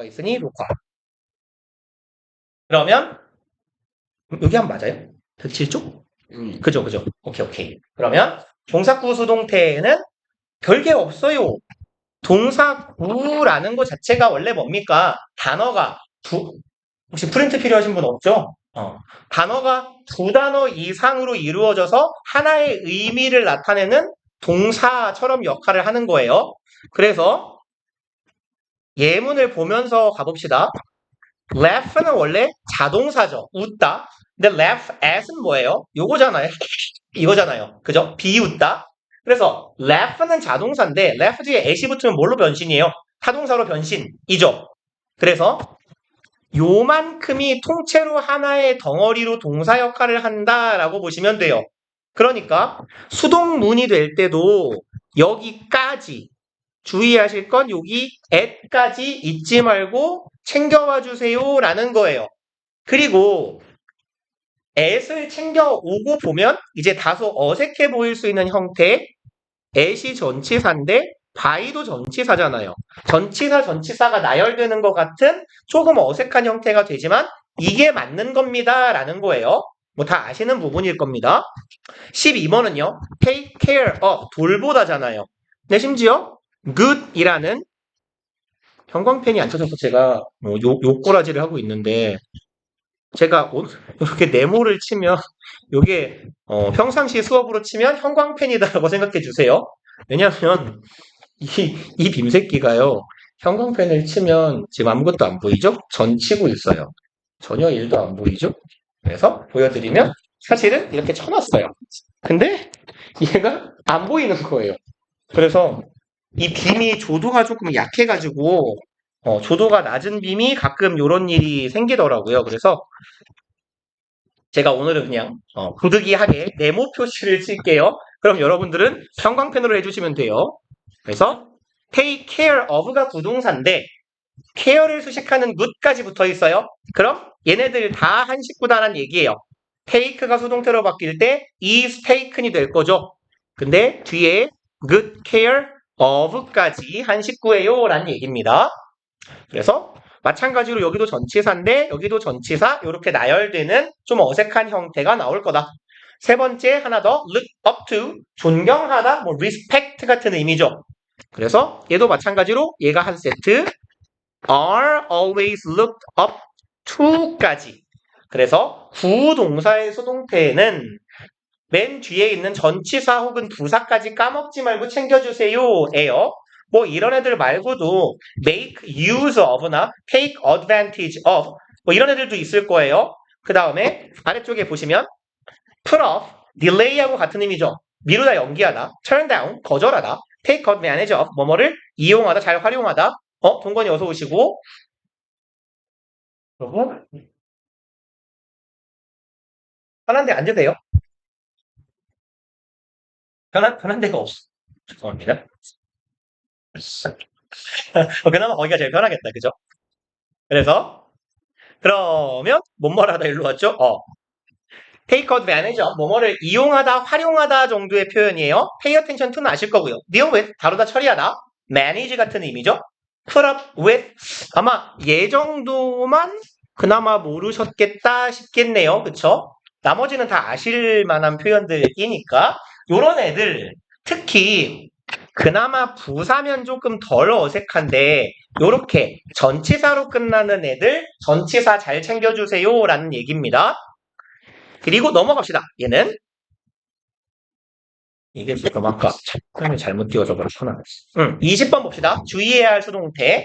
있으니 녹화. 그러면 여기 한 맞아요? 107쪽? 그죠, 그죠. 오케이, 오케이. 그러면 동사구 수동태에는 별게 없어요. 동사구라는 것 자체가 원래 뭡니까? 단어가 혹시 프린트 필요하신 분 없죠? 단어가 두 단어 이상으로 이루어져서 하나의 의미를 나타내는 동사처럼 역할을 하는 거예요. 그래서 예문을 보면서 가봅시다. laugh는 원래 자동사죠. 웃다. 근데 laugh at은 뭐예요? 요거잖아요. 이거잖아요. 그죠? 비웃다. 그래서 laugh는 자동사인데 laugh 뒤에 at이 붙으면 뭘로 변신이에요? 타동사로 변신이죠. 그래서 요만큼이 통째로 하나의 덩어리로 동사 역할을 한다라고 보시면 돼요. 그러니까 수동문이 될 때도 여기까지 주의하실 건 여기 at까지 잊지 말고 챙겨와 주세요 라는 거예요. 그리고 at을 챙겨오고 보면 이제 다소 어색해 보일 수 있는 형태 at이 전치사인데 by도 전치사잖아요. 전치사가 나열되는 것 같은 조금 어색한 형태가 되지만 이게 맞는 겁니다 라는 거예요. 뭐 다 아시는 부분일 겁니다. 12번은요. take care of 돌보다잖아요. 근데 심지어 good이라는 형광펜이 안 쳐져서 제가 요꼬라지를 하고 있는데 제가 이렇게 네모를 치면 이게 평상시 수업으로 치면 형광펜이다라고 생각해 주세요. 왜냐하면 이 빔새끼가요. 형광펜을 치면 지금 아무것도 안 보이죠? 전 치고 있어요. 전혀 일도 안 보이죠? 그래서 보여드리면 사실은 이렇게 쳐놨어요. 근데 얘가 안 보이는 거예요. 그래서 이 빔이 조도가 조금 약해가지고 조도가 낮은 빔이 가끔 이런 일이 생기더라고요. 그래서 제가 오늘은 그냥 부득이하게 네모 표시를 칠게요. 그럼 여러분들은 형광펜으로 해주시면 돼요. 그래서 take care of가 부동사인데 care를 수식하는 good까지 붙어 있어요. 그럼 얘네들 다 한 식구다라는 얘기예요. take가 수동태로 바뀔 때 is taken이 될 거죠. 근데 뒤에 good care of까지 한 식구예요 라는 얘기입니다. 그래서 마찬가지로 여기도 전치사인데 여기도 전치사 이렇게 나열되는 좀 어색한 형태가 나올 거다. 세 번째 하나 더 look up to 존경하다 뭐 respect 같은 의미죠. 그래서 얘도 마찬가지로 얘가 한 세트 are always looked up to까지. 그래서 구동사의 수동태에는 맨 뒤에 있는 전치사 혹은 부사까지 까먹지 말고 챙겨주세요 에요. 뭐 이런 애들 말고도 make use of나 take advantage of 뭐 이런 애들도 있을 거예요. 그 다음에 아래쪽에 보시면 put off, delay하고 같은 의미죠. 미루다 연기하다, turn down, 거절하다, take advantage of, 뭐뭐를 이용하다, 잘 활용하다. 동건이 어서 오시고. 여러분, 편한 데 앉으세요. 편한 데가 없어. 죄송합니다. 그나마 거기가 제일 편하겠다, 그죠? 그래서 그러면 뭐뭐하다 일로 왔죠? take advantage of 뭐뭐를 이용하다, 활용하다 정도의 표현이에요. pay attention to는 아실 거고요. deal with 다루다, 처리하다, manage 같은 의미죠. put up with 아마 얘 정도만 그나마 모르셨겠다 싶겠네요. 그쵸? 나머지는 다 아실 만한 표현들이니까 요런 애들 특히 그나마 부사면 조금 덜 어색한데 요렇게 전치사로 끝나는 애들 전치사 잘 챙겨주세요 라는 얘기입니다. 그리고 넘어갑시다. 얘는 이게 지금 아까 설명이 잘못 띄워져 그렇구나. 20번 봅시다. 주의해야 할 수동태.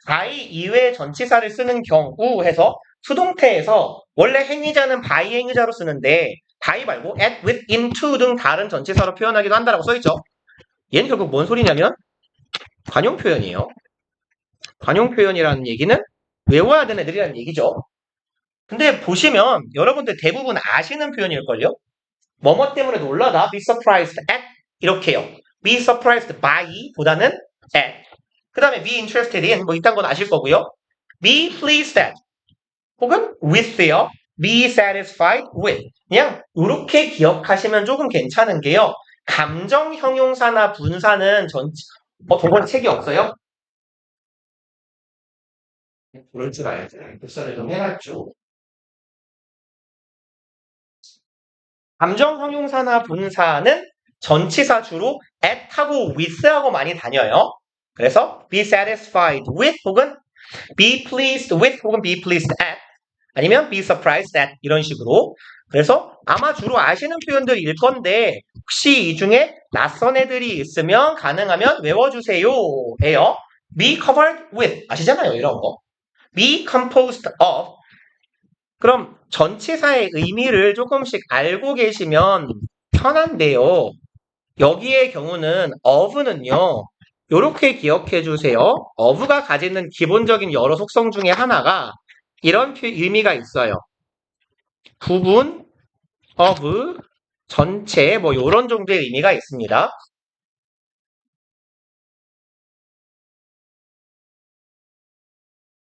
by 이외 전치사를 쓰는 경우 해서 수동태에서 원래 행위자는 by 행위자로 쓰는데 by 말고 at, with, into 등 다른 전치사로 표현하기도 한다라고 써있죠. 얘는 결국 뭔 소리냐면 관용 표현이에요. 관용 표현이라는 얘기는 외워야 되는 애들이라는 얘기죠. 근데 보시면 여러분들 대부분 아시는 표현일걸요? 뭐뭐 때문에 놀라다, be surprised at 이렇게요. be surprised by 보다는 at. 그 다음에 be interested in 뭐 이딴 건 아실 거고요. be pleased at 혹은 with요. be satisfied with 그냥 이렇게 기억하시면 조금 괜찮은 게요. 감정 형용사나 분사는 동건 책이 없어요? 그럴 줄 알지. 급사를 좀 해놨죠. 감정 형용사나 분사는 전치사 주로 at하고 with하고 많이 다녀요. 그래서 be satisfied with 혹은 be pleased with 혹은 be pleased at 아니면 be surprised at 이런 식으로. 그래서 아마 주로 아시는 표현들일 건데 혹시 이 중에 낯선 애들이 있으면 가능하면 외워주세요 예요. be covered with 아시잖아요 이런 거. be composed of. 그럼 전치사의 의미를 조금씩 알고 계시면 편한데요. 여기의 경우는 of는요. 이렇게 기억해 주세요. of가 가지는 기본적인 여러 속성 중에 하나가 이런 의미가 있어요. 부분, of, 전체 뭐 이런 정도의 의미가 있습니다.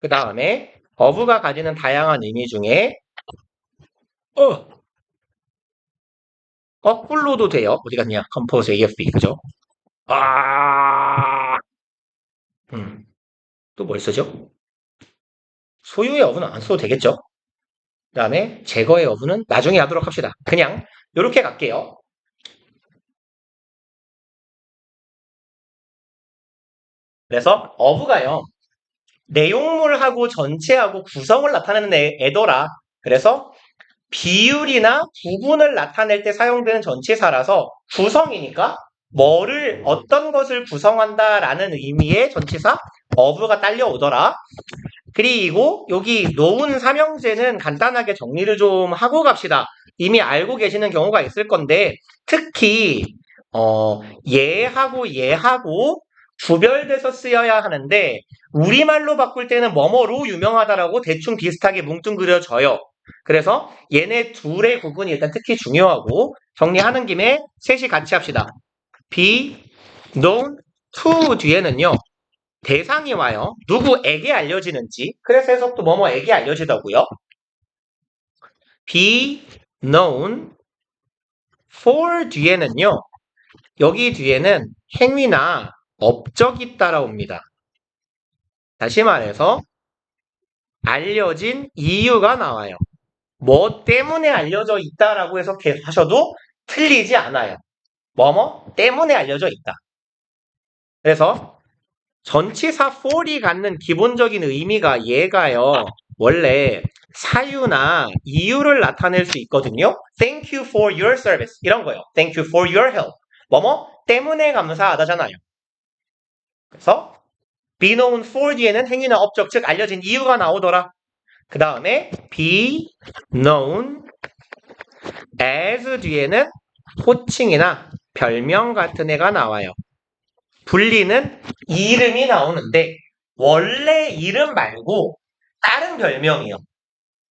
그 다음에 of가 가지는 다양한 의미 중에 거꾸로도 돼요. 어디 갔냐? compose AFB 그죠? 아, 또 뭘 쓰죠? 소유의 어부는 안 써도 되겠죠? 그 다음에 제거의 어부는 나중에 하도록 합시다. 그냥 이렇게 갈게요. 그래서 어부가요. 내용물하고 전체하고 구성을 나타내는 애더라. 그래서 비율이나 부분을 나타낼 때 사용되는 전치사라서 구성이니까 뭐를 어떤 것을 구성한다라는 의미의 전치사 어부가 딸려오더라. 그리고 여기 놓은 삼형제는 간단하게 정리를 좀 하고 갑시다. 이미 알고 계시는 경우가 있을 건데 특히 얘하고 구별돼서 쓰여야 하는데 우리말로 바꿀 때는 뭐뭐로 유명하다라고 대충 비슷하게 뭉뚱그려져요. 그래서 얘네 둘의 구분이 일단 특히 중요하고 정리하는 김에 셋이 같이 합시다. be known to 뒤에는요. 대상이 와요. 누구에게 알려지는지. 그래서 해석도 뭐뭐에게 알려지더고요. be known for 뒤에는요. 여기 뒤에는 행위나 업적이 따라옵니다. 다시 말해서 알려진 이유가 나와요. 뭐 때문에 알려져 있다라고 해서 계속 하셔도 틀리지 않아요. 뭐뭐 때문에 알려져 있다. 그래서 전치사 for이 갖는 기본적인 의미가 얘가요. 원래 사유나 이유를 나타낼 수 있거든요. Thank you for your service 이런 거요. Thank you for your help. 뭐뭐 때문에 감사하다잖아요. 그래서 be known for 뒤에는 행위나 업적 즉 알려진 이유가 나오더라. 그 다음에 be known as 뒤에는 호칭이나 별명 같은 애가 나와요. 불리는 이름이 나오는데 원래 이름 말고 다른 별명이요.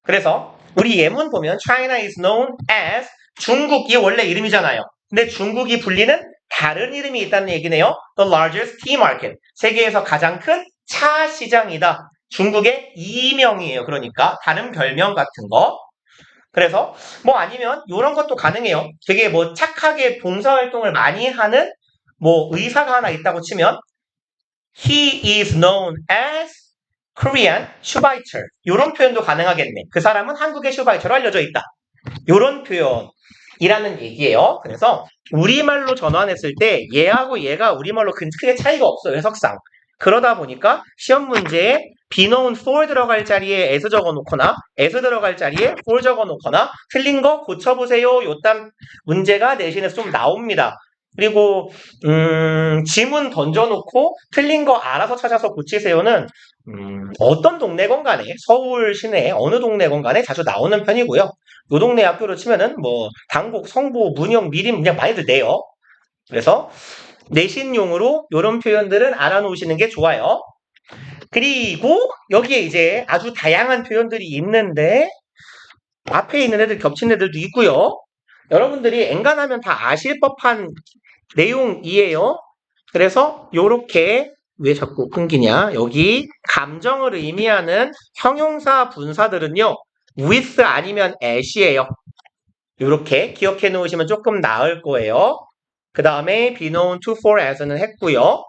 그래서 우리 예문 보면 China is known as 중국이 원래 이름이잖아요. 근데 중국이 불리는 다른 이름이 있다는 얘기네요. The largest tea market. 세계에서 가장 큰 차 시장이다. 중국의 이명이에요. 그러니까 다른 별명 같은 거. 그래서 뭐 아니면 이런 것도 가능해요. 되게 뭐 착하게 봉사활동을 많이 하는 뭐 의사가 하나 있다고 치면 He is known as Korean 슈바이처. 이런 표현도 가능하겠네. 그 사람은 한국의 슈바이처로 알려져 있다. 이런 표현이라는 얘기예요. 그래서 우리말로 전환했을 때 얘하고 얘가 우리말로 크게 차이가 없어요. 해석상. 그러다 보니까 시험 문제에 be known for 들어갈 자리에 as 적어놓거나 as 들어갈 자리에 for 적어놓거나 틀린 거 고쳐보세요. 요딴 문제가 내신에서 좀 나옵니다. 그리고 지문 던져놓고 틀린 거 알아서 찾아서 고치세요는 어떤 동네건 간에 서울 시내 어느 동네건 간에 자주 나오는 편이고요. 요 동네 학교로 치면은 뭐 당곡, 성보, 문영, 미림 그냥 많이들 내요. 그래서 내신용으로 이런 표현들은 알아놓으시는 게 좋아요. 그리고 여기에 이제 아주 다양한 표현들이 있는데 앞에 있는 애들 겹친 애들도 있고요. 여러분들이 엔간하면 다 아실 법한 내용이에요. 그래서 요렇게 왜 자꾸 끊기냐? 여기 감정을 의미하는 형용사 분사들은요. with 아니면 at이에요. 요렇게 기억해 놓으시면 조금 나을 거예요. 그 다음에 be known to for as는 했고요.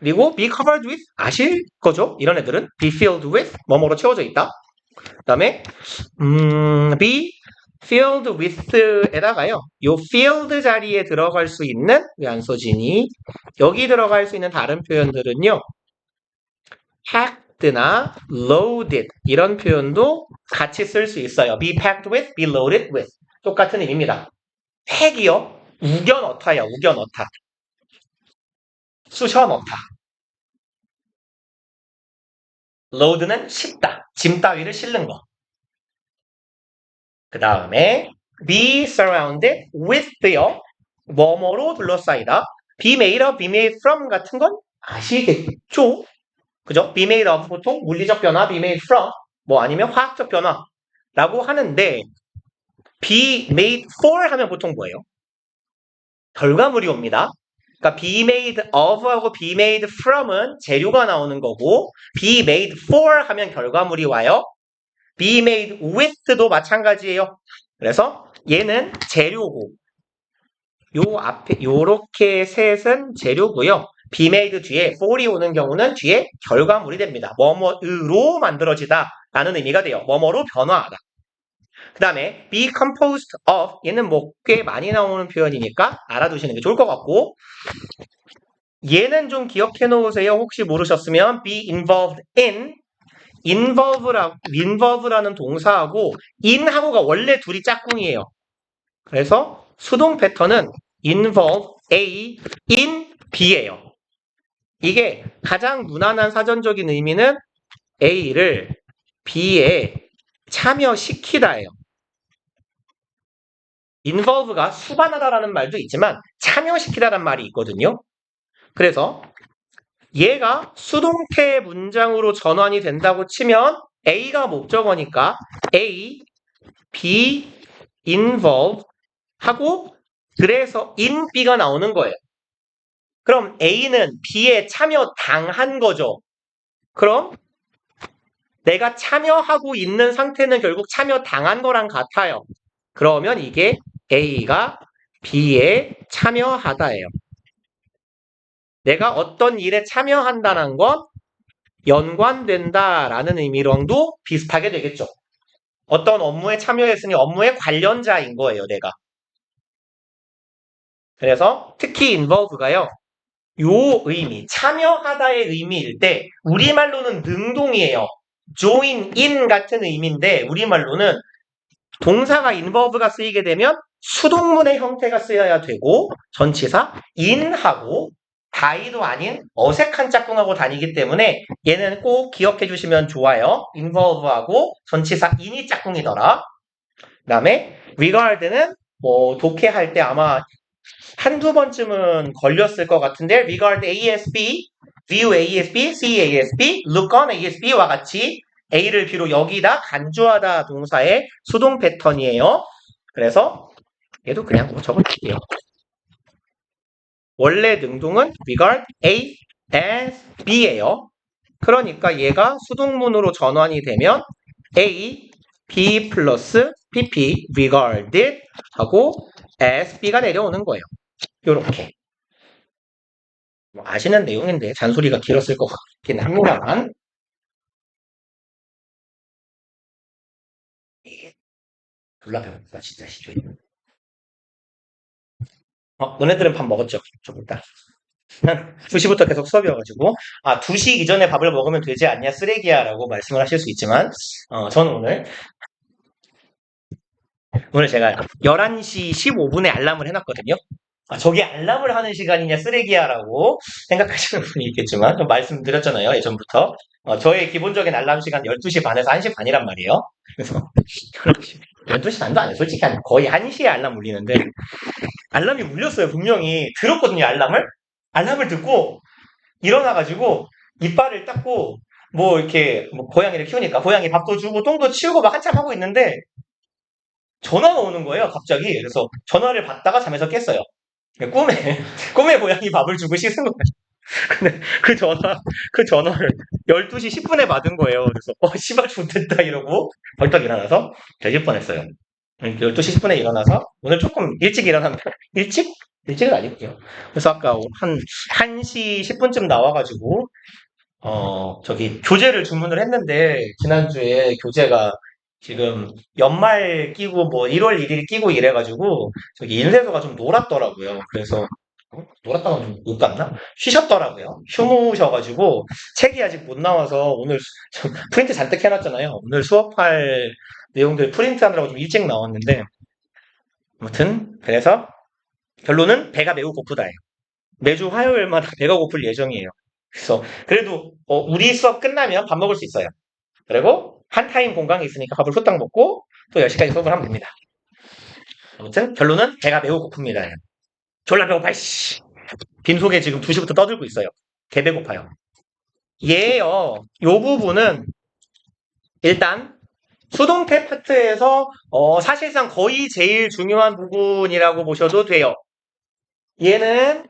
그리고 be covered with 아실 거죠? 이런 애들은 be filled with 뭐뭐로 채워져 있다. 그 다음에 be filled with에다가요. 요 filled 자리에 들어갈 수 있는 왜 안 써지니? 여기 들어갈 수 있는 다른 표현들은요. packed나 loaded 이런 표현도 같이 쓸 수 있어요. be packed with, be loaded with 똑같은 의미입니다. 팩이요. 우겨 넣다야. 우겨 넣다. 쑤셔 넣다. load는 싣다. 짐 따위를 싣는 거. 그 다음에 be surrounded with요. 뭐뭐로 둘러싸이다. be made of, be made from 같은 건 아시겠죠? 그죠? be made of 보통 물리적 변화, be made from 뭐 아니면 화학적 변화라고 하는데 be made for 하면 보통 뭐예요? 결과물이 옵니다. 그러니까 be made of하고 be made from은 재료가 나오는 거고 be made for 하면 결과물이 와요. be made with도 마찬가지예요. 그래서 얘는 재료고 요 앞에 요렇게 셋은 재료고요. be made 뒤에 for이 오는 경우는 뒤에 결과물이 됩니다. 뭐뭐로 만들어지다 라는 의미가 돼요. 뭐뭐로 변화하다. 그 다음에 be composed of 얘는 뭐 꽤 많이 나오는 표현이니까 알아두시는 게 좋을 것 같고 얘는 좀 기억해 놓으세요. 혹시 모르셨으면 be involved in involve라는 동사하고 in하고가 원래 둘이 짝꿍이에요. 그래서 수동 패턴은 involve A, in B예요. 이게 가장 무난한 사전적인 의미는 A를 B에 참여시키다예요. involve가 수반하다라는 말도 있지만 참여시키다라는 말이 있거든요. 그래서 얘가 수동태 문장으로 전환이 된다고 치면 A가 목적어니까 A, be involved 하고 그래서 in B가 나오는 거예요. 그럼 A는 B에 참여당한 거죠. 그럼 내가 참여하고 있는 상태는 결국 참여당한 거랑 같아요. 그러면 이게 A가 B에 참여하다예요. 내가 어떤 일에 참여한다는 건 연관된다라는 의미랑도 비슷하게 되겠죠. 어떤 업무에 참여했으니 업무의 관련자인 거예요, 내가. 그래서 특히 involve가요. 요 의미, 참여하다의 의미일 때 우리말로는 능동이에요. join in 같은 의미인데 우리말로는 동사가 involve가 쓰이게 되면 수동문의 형태가 쓰여야 되고 전치사 in하고 다이도 아닌 어색한 짝꿍하고 다니기 때문에 얘는 꼭 기억해 주시면 좋아요. involve하고 전치사 in이 짝꿍이더라. 그 다음에 regard는 뭐 독해할 때 아마 한두 번쯤은 걸렸을 것 같은데 regard ASB, view ASB, see ASB, look on ASB와 같이 A를 B로 여기다 간주하다 동사의 수동 패턴이에요. 그래서 얘도 그냥 뭐 적어줄게요. 원래 능동은 regard A as B예요. 그러니까 얘가 수동문으로 전환이 되면 A, B 플러스 PP regarded 하고 as B가 내려오는 거예요. 요렇게. 뭐 아시는 내용인데 잔소리가 길었을 것 같긴 합니다만 이게 졸라 배고프다 진짜 시주에. 너네들은 밥 먹었죠? 좀 이따. 2시부터 계속 수업이어가지고 2시 이전에 밥을 먹으면 되지 않냐 쓰레기야 라고 말씀을 하실 수 있지만 저는 오늘 제가 11시 15분에 알람을 해놨거든요. 저게 알람을 하는 시간이냐 쓰레기야라고 생각하시는 분이 있겠지만 좀 말씀드렸잖아요 예전부터 저의 기본적인 알람 시간 12시 반에서 1시 반이란 말이에요. 그래서 12시 반도 안 해요. 솔직히 거의 1시에 알람 울리는데 알람이 울렸어요. 분명히 들었거든요. 알람을 듣고 일어나가지고 이빨을 닦고 뭐 이렇게 뭐 고양이를 키우니까 고양이 밥도 주고 똥도 치우고 막 한참 하고 있는데 전화가 오는 거예요. 갑자기. 그래서 전화를 받다가 잠에서 깼어요. 꿈에 고양이 밥을 주고 씻은 거예요. 근데 그 전화를 12시 10분에 받은 거예요. 그래서, 씨발, 좋됐다, 이러고, 벌떡 일어나서, 되질 뻔했어요. 12시 10분에 일어나서, 오늘 조금 일찍 일어났는데, 일찍? 일찍은 아니고요. 그래서 아까 한 1시 10분쯤 나와가지고 저기 교재를 주문을 했는데 지난주에 교재가 지금 연말 끼고 뭐 1월 1일 끼고 이래가지고 저기 인쇄소가 좀 놀았더라고요. 그래서 놀았다가 좀 못 갔나? 쉬셨더라고요. 휴무셔가지고 책이 아직 못 나와서 오늘 프린트 잔뜩 해놨잖아요. 오늘 수업할 내용들 프린트하느라고 좀 일찍 나왔는데 아무튼 그래서 결론은 배가 매우 고프다예요. 매주 화요일마다 배가 고플 예정이에요. 그래서 그래도 우리 수업 끝나면 밥 먹을 수 있어요. 그리고 한 타임 공강이 있으니까 밥을 후딱 먹고 또 10시까지 수업을 하면 됩니다. 아무튼 결론은 배가 매우 고픕니다. 졸라 배고파 씨. 빈속에 지금 2시부터 떠들고 있어요. 개 배고파요. 얘요. 요 부분은 일단 수동태 파트에서 사실상 거의 제일 중요한 부분이라고 보셔도 돼요. 얘는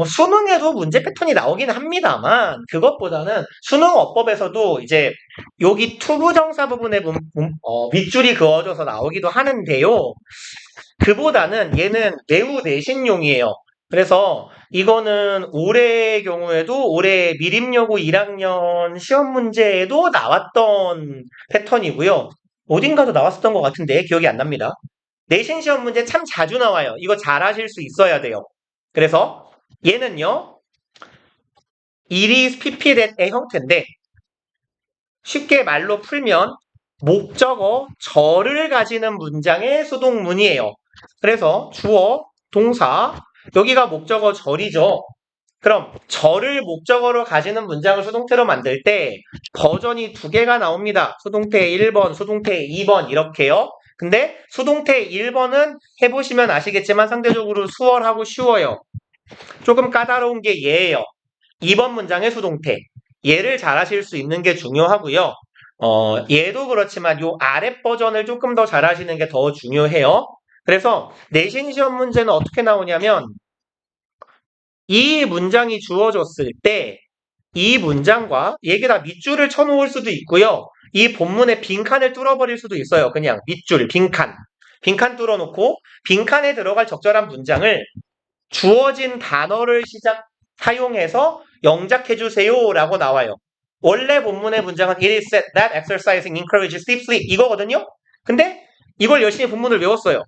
수능에도 문제 패턴이 나오긴 합니다만 그것보다는 수능 어법에서도 이제 여기 투부정사 부분에 밑줄이 그어져서 나오기도 하는데요. 그보다는 얘는 매우 내신용이에요. 그래서 이거는 올해의 경우에도 올해 미림여고 1학년 시험 문제에도 나왔던 패턴이고요. 어딘가도 나왔었던 것 같은데 기억이 안 납니다. 내신 시험 문제 참 자주 나와요. 이거 잘 하실 수 있어야 돼요. 그래서 얘는요. it is ppthat의 형태인데 쉽게 말로 풀면 목적어 절을 가지는 문장의 수동문이에요. 그래서 주어, 동사, 여기가 목적어 절이죠. 그럼 절을 목적어로 가지는 문장을 수동태로 만들 때 버전이 2개가 나옵니다. 수동태 1번, 수동태 2번 이렇게요. 근데 수동태 1번은 해보시면 아시겠지만 상대적으로 수월하고 쉬워요. 조금 까다로운 게 얘예요. 2번 문장의 수동태. 얘를 잘 하실 수 있는 게 중요하고요. 얘도 그렇지만 요 아랫 버전을 조금 더 잘 하시는 게 더 중요해요. 그래서 내신 시험 문제는 어떻게 나오냐면 이 문장이 주어졌을 때 이 문장과 얘기다 밑줄을 쳐놓을 수도 있고요. 이 본문의 빈칸을 뚫어버릴 수도 있어요. 그냥 밑줄, 빈칸. 빈칸 뚫어놓고 빈칸에 들어갈 적절한 문장을 주어진 단어를 사용해서 영작해주세요 라고 나와요. 원래 본문의 문장은 It is said that exercising encourages deep sleep 이거거든요. 근데 이걸 열심히 본문을 외웠어요.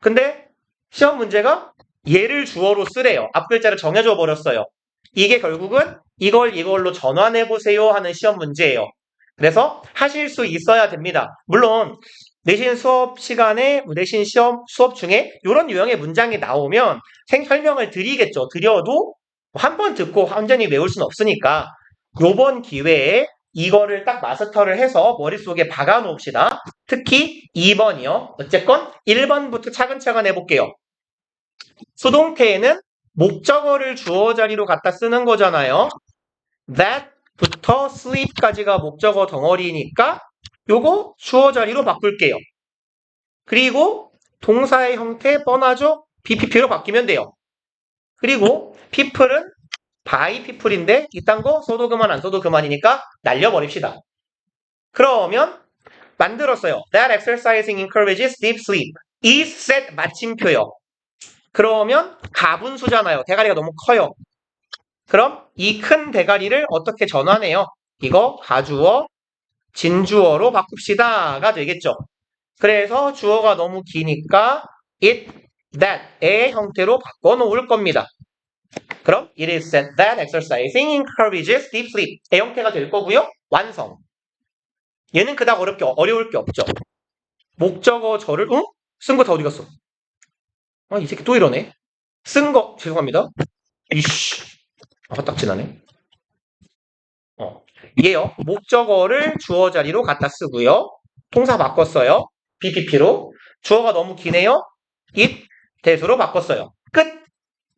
근데 시험 문제가 얘를 주어로 쓰래요. 앞글자를 정해줘 버렸어요. 이게 결국은 이걸로 전환해보세요 하는 시험 문제예요. 그래서 하실 수 있어야 됩니다. 물론 내신 수업 시간에 내신 시험 수업 중에 이런 유형의 문장이 나오면 설명을 드리겠죠. 드려도 한 번 듣고 완전히 외울 수는 없으니까 요번 기회에 이거를 딱 마스터를 해서 머릿속에 박아 놓읍시다. 특히 2번이요. 어쨌건 1번부터 차근차근 해볼게요. 수동태에는 목적어를 주어 자리로 갖다 쓰는 거잖아요. that부터 sleep까지가 목적어 덩어리니까 요거 주어 자리로 바꿀게요. 그리고 동사의 형태 뻔하죠? BPP로 바뀌면 돼요. 그리고 people은 by people인데 이딴 거 써도 그만 안 써도 그만이니까 날려버립시다. 그러면 만들었어요. That exercising encourages deep sleep. is said 마침표요. 그러면 가분수잖아요. 대가리가 너무 커요. 그럼 이 큰 대가리를 어떻게 전환해요? 이거 가주어, 진주어로 바꿉시다가 되겠죠. 그래서 주어가 너무 기니까 it, that의 형태로 바꿔놓을 겁니다. 그럼 it is said that exercising encourages deep sleep의 형태가 될 거고요. 완성. 얘는 그닥 어려울 게 없죠. 목적어 절을 쓴 거 다 어디 갔어? 이 새끼 또 이러네. 쓴 거 죄송합니다. 이씨. 딱 지나네. 이게요. 목적어를 주어 자리로 갖다 쓰고요. 동사 바꿨어요. BPP로. 주어가 너무 기네요. it, 대수로 바꿨어요. 끝.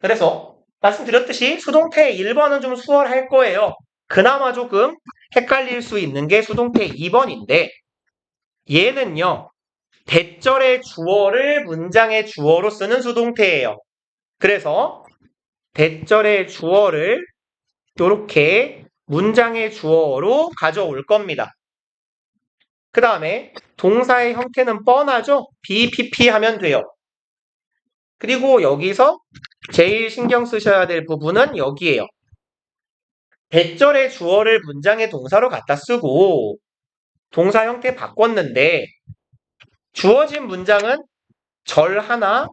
그래서 말씀드렸듯이 수동태 1번은 좀 수월할 거예요. 그나마 조금 헷갈릴 수 있는 게 수동태 2번인데 얘는요. 대절의 주어를 문장의 주어로 쓰는 수동태예요. 그래서 대절의 주어를 이렇게 문장의 주어로 가져올 겁니다. 그 다음에 동사의 형태는 뻔하죠? BPP 하면 돼요. 그리고 여기서 제일 신경 쓰셔야 될 부분은 여기에요. 대절의 주어를 문장의 동사로 갖다 쓰고 동사 형태 바꿨는데 주어진 문장은 절 하나,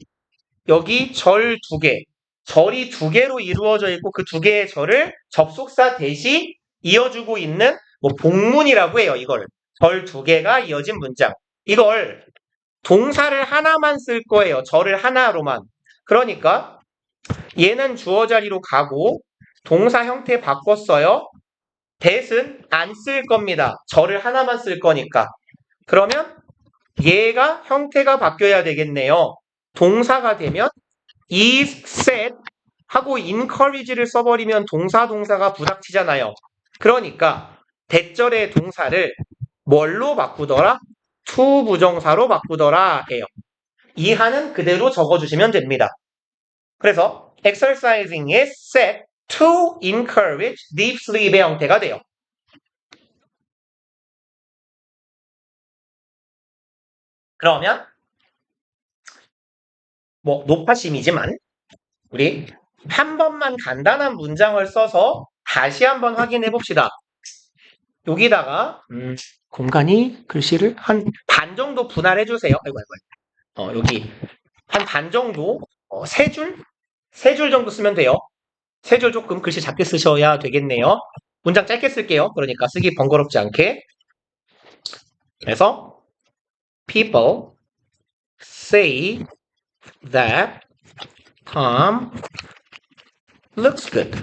여기 절 두 개, 절이 두 개로 이루어져 있고 그 두 개의 절을 접속사 대시 이어주고 있는 뭐 복문이라고 해요. 이걸 절 두 개가 이어진 문장. 이걸 동사를 하나만 쓸 거예요. 절을 하나로만. 그러니까 얘는 주어 자리로 가고 동사 형태 바꿨어요. that은 안 쓸 겁니다. 절을 하나만 쓸 거니까. 그러면 얘가 형태가 바뀌어야 되겠네요. 동사가 되면 is said 하고 encourage를 써버리면 동사가 부닥치잖아요. 그러니까 대절의 동사를 뭘로 바꾸더라? to 부정사로 바꾸더라 해요. 이하는 그대로 적어주시면 됩니다. 그래서 exercising is set to encourage deep sleep의 형태가 돼요. 그러면 뭐 높아심이지만 우리 한 번만 간단한 문장을 써서 다시 한번 확인해 봅시다. 여기다가 공간이 글씨를 한 반 정도 분할해 주세요. 아이고. 여기 한 반 정도 세 줄 정도 쓰면 돼요. 세 줄 조금 글씨 작게 쓰셔야 되겠네요. 문장 짧게 쓸게요. 그러니까 쓰기 번거롭지 않게. 그래서 people say that Tom looks good.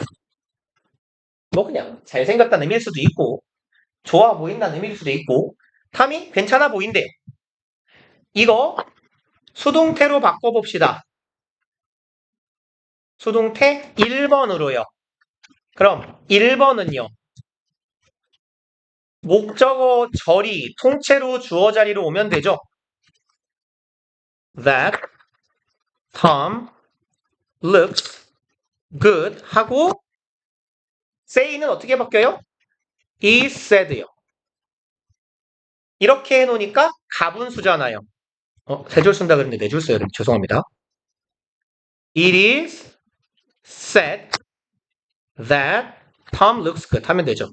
뭐 그냥 잘생겼다는 의미일 수도 있고 좋아 보인다는 의미일 수도 있고 탐이 괜찮아 보인대요. 이거 수동태로 바꿔봅시다. 수동태 1번으로요. 그럼 1번은요. 목적어 절이 통째로 주어 자리로 오면 되죠. That Tom looks good 하고 say는 어떻게 바뀌어요? He said요. 이렇게 해놓으니까 가분수잖아요. 세 줄 쓴다 그랬는데 네 줄 써야 됩니다. 죄송합니다. It is said that Tom looks good 하면 되죠.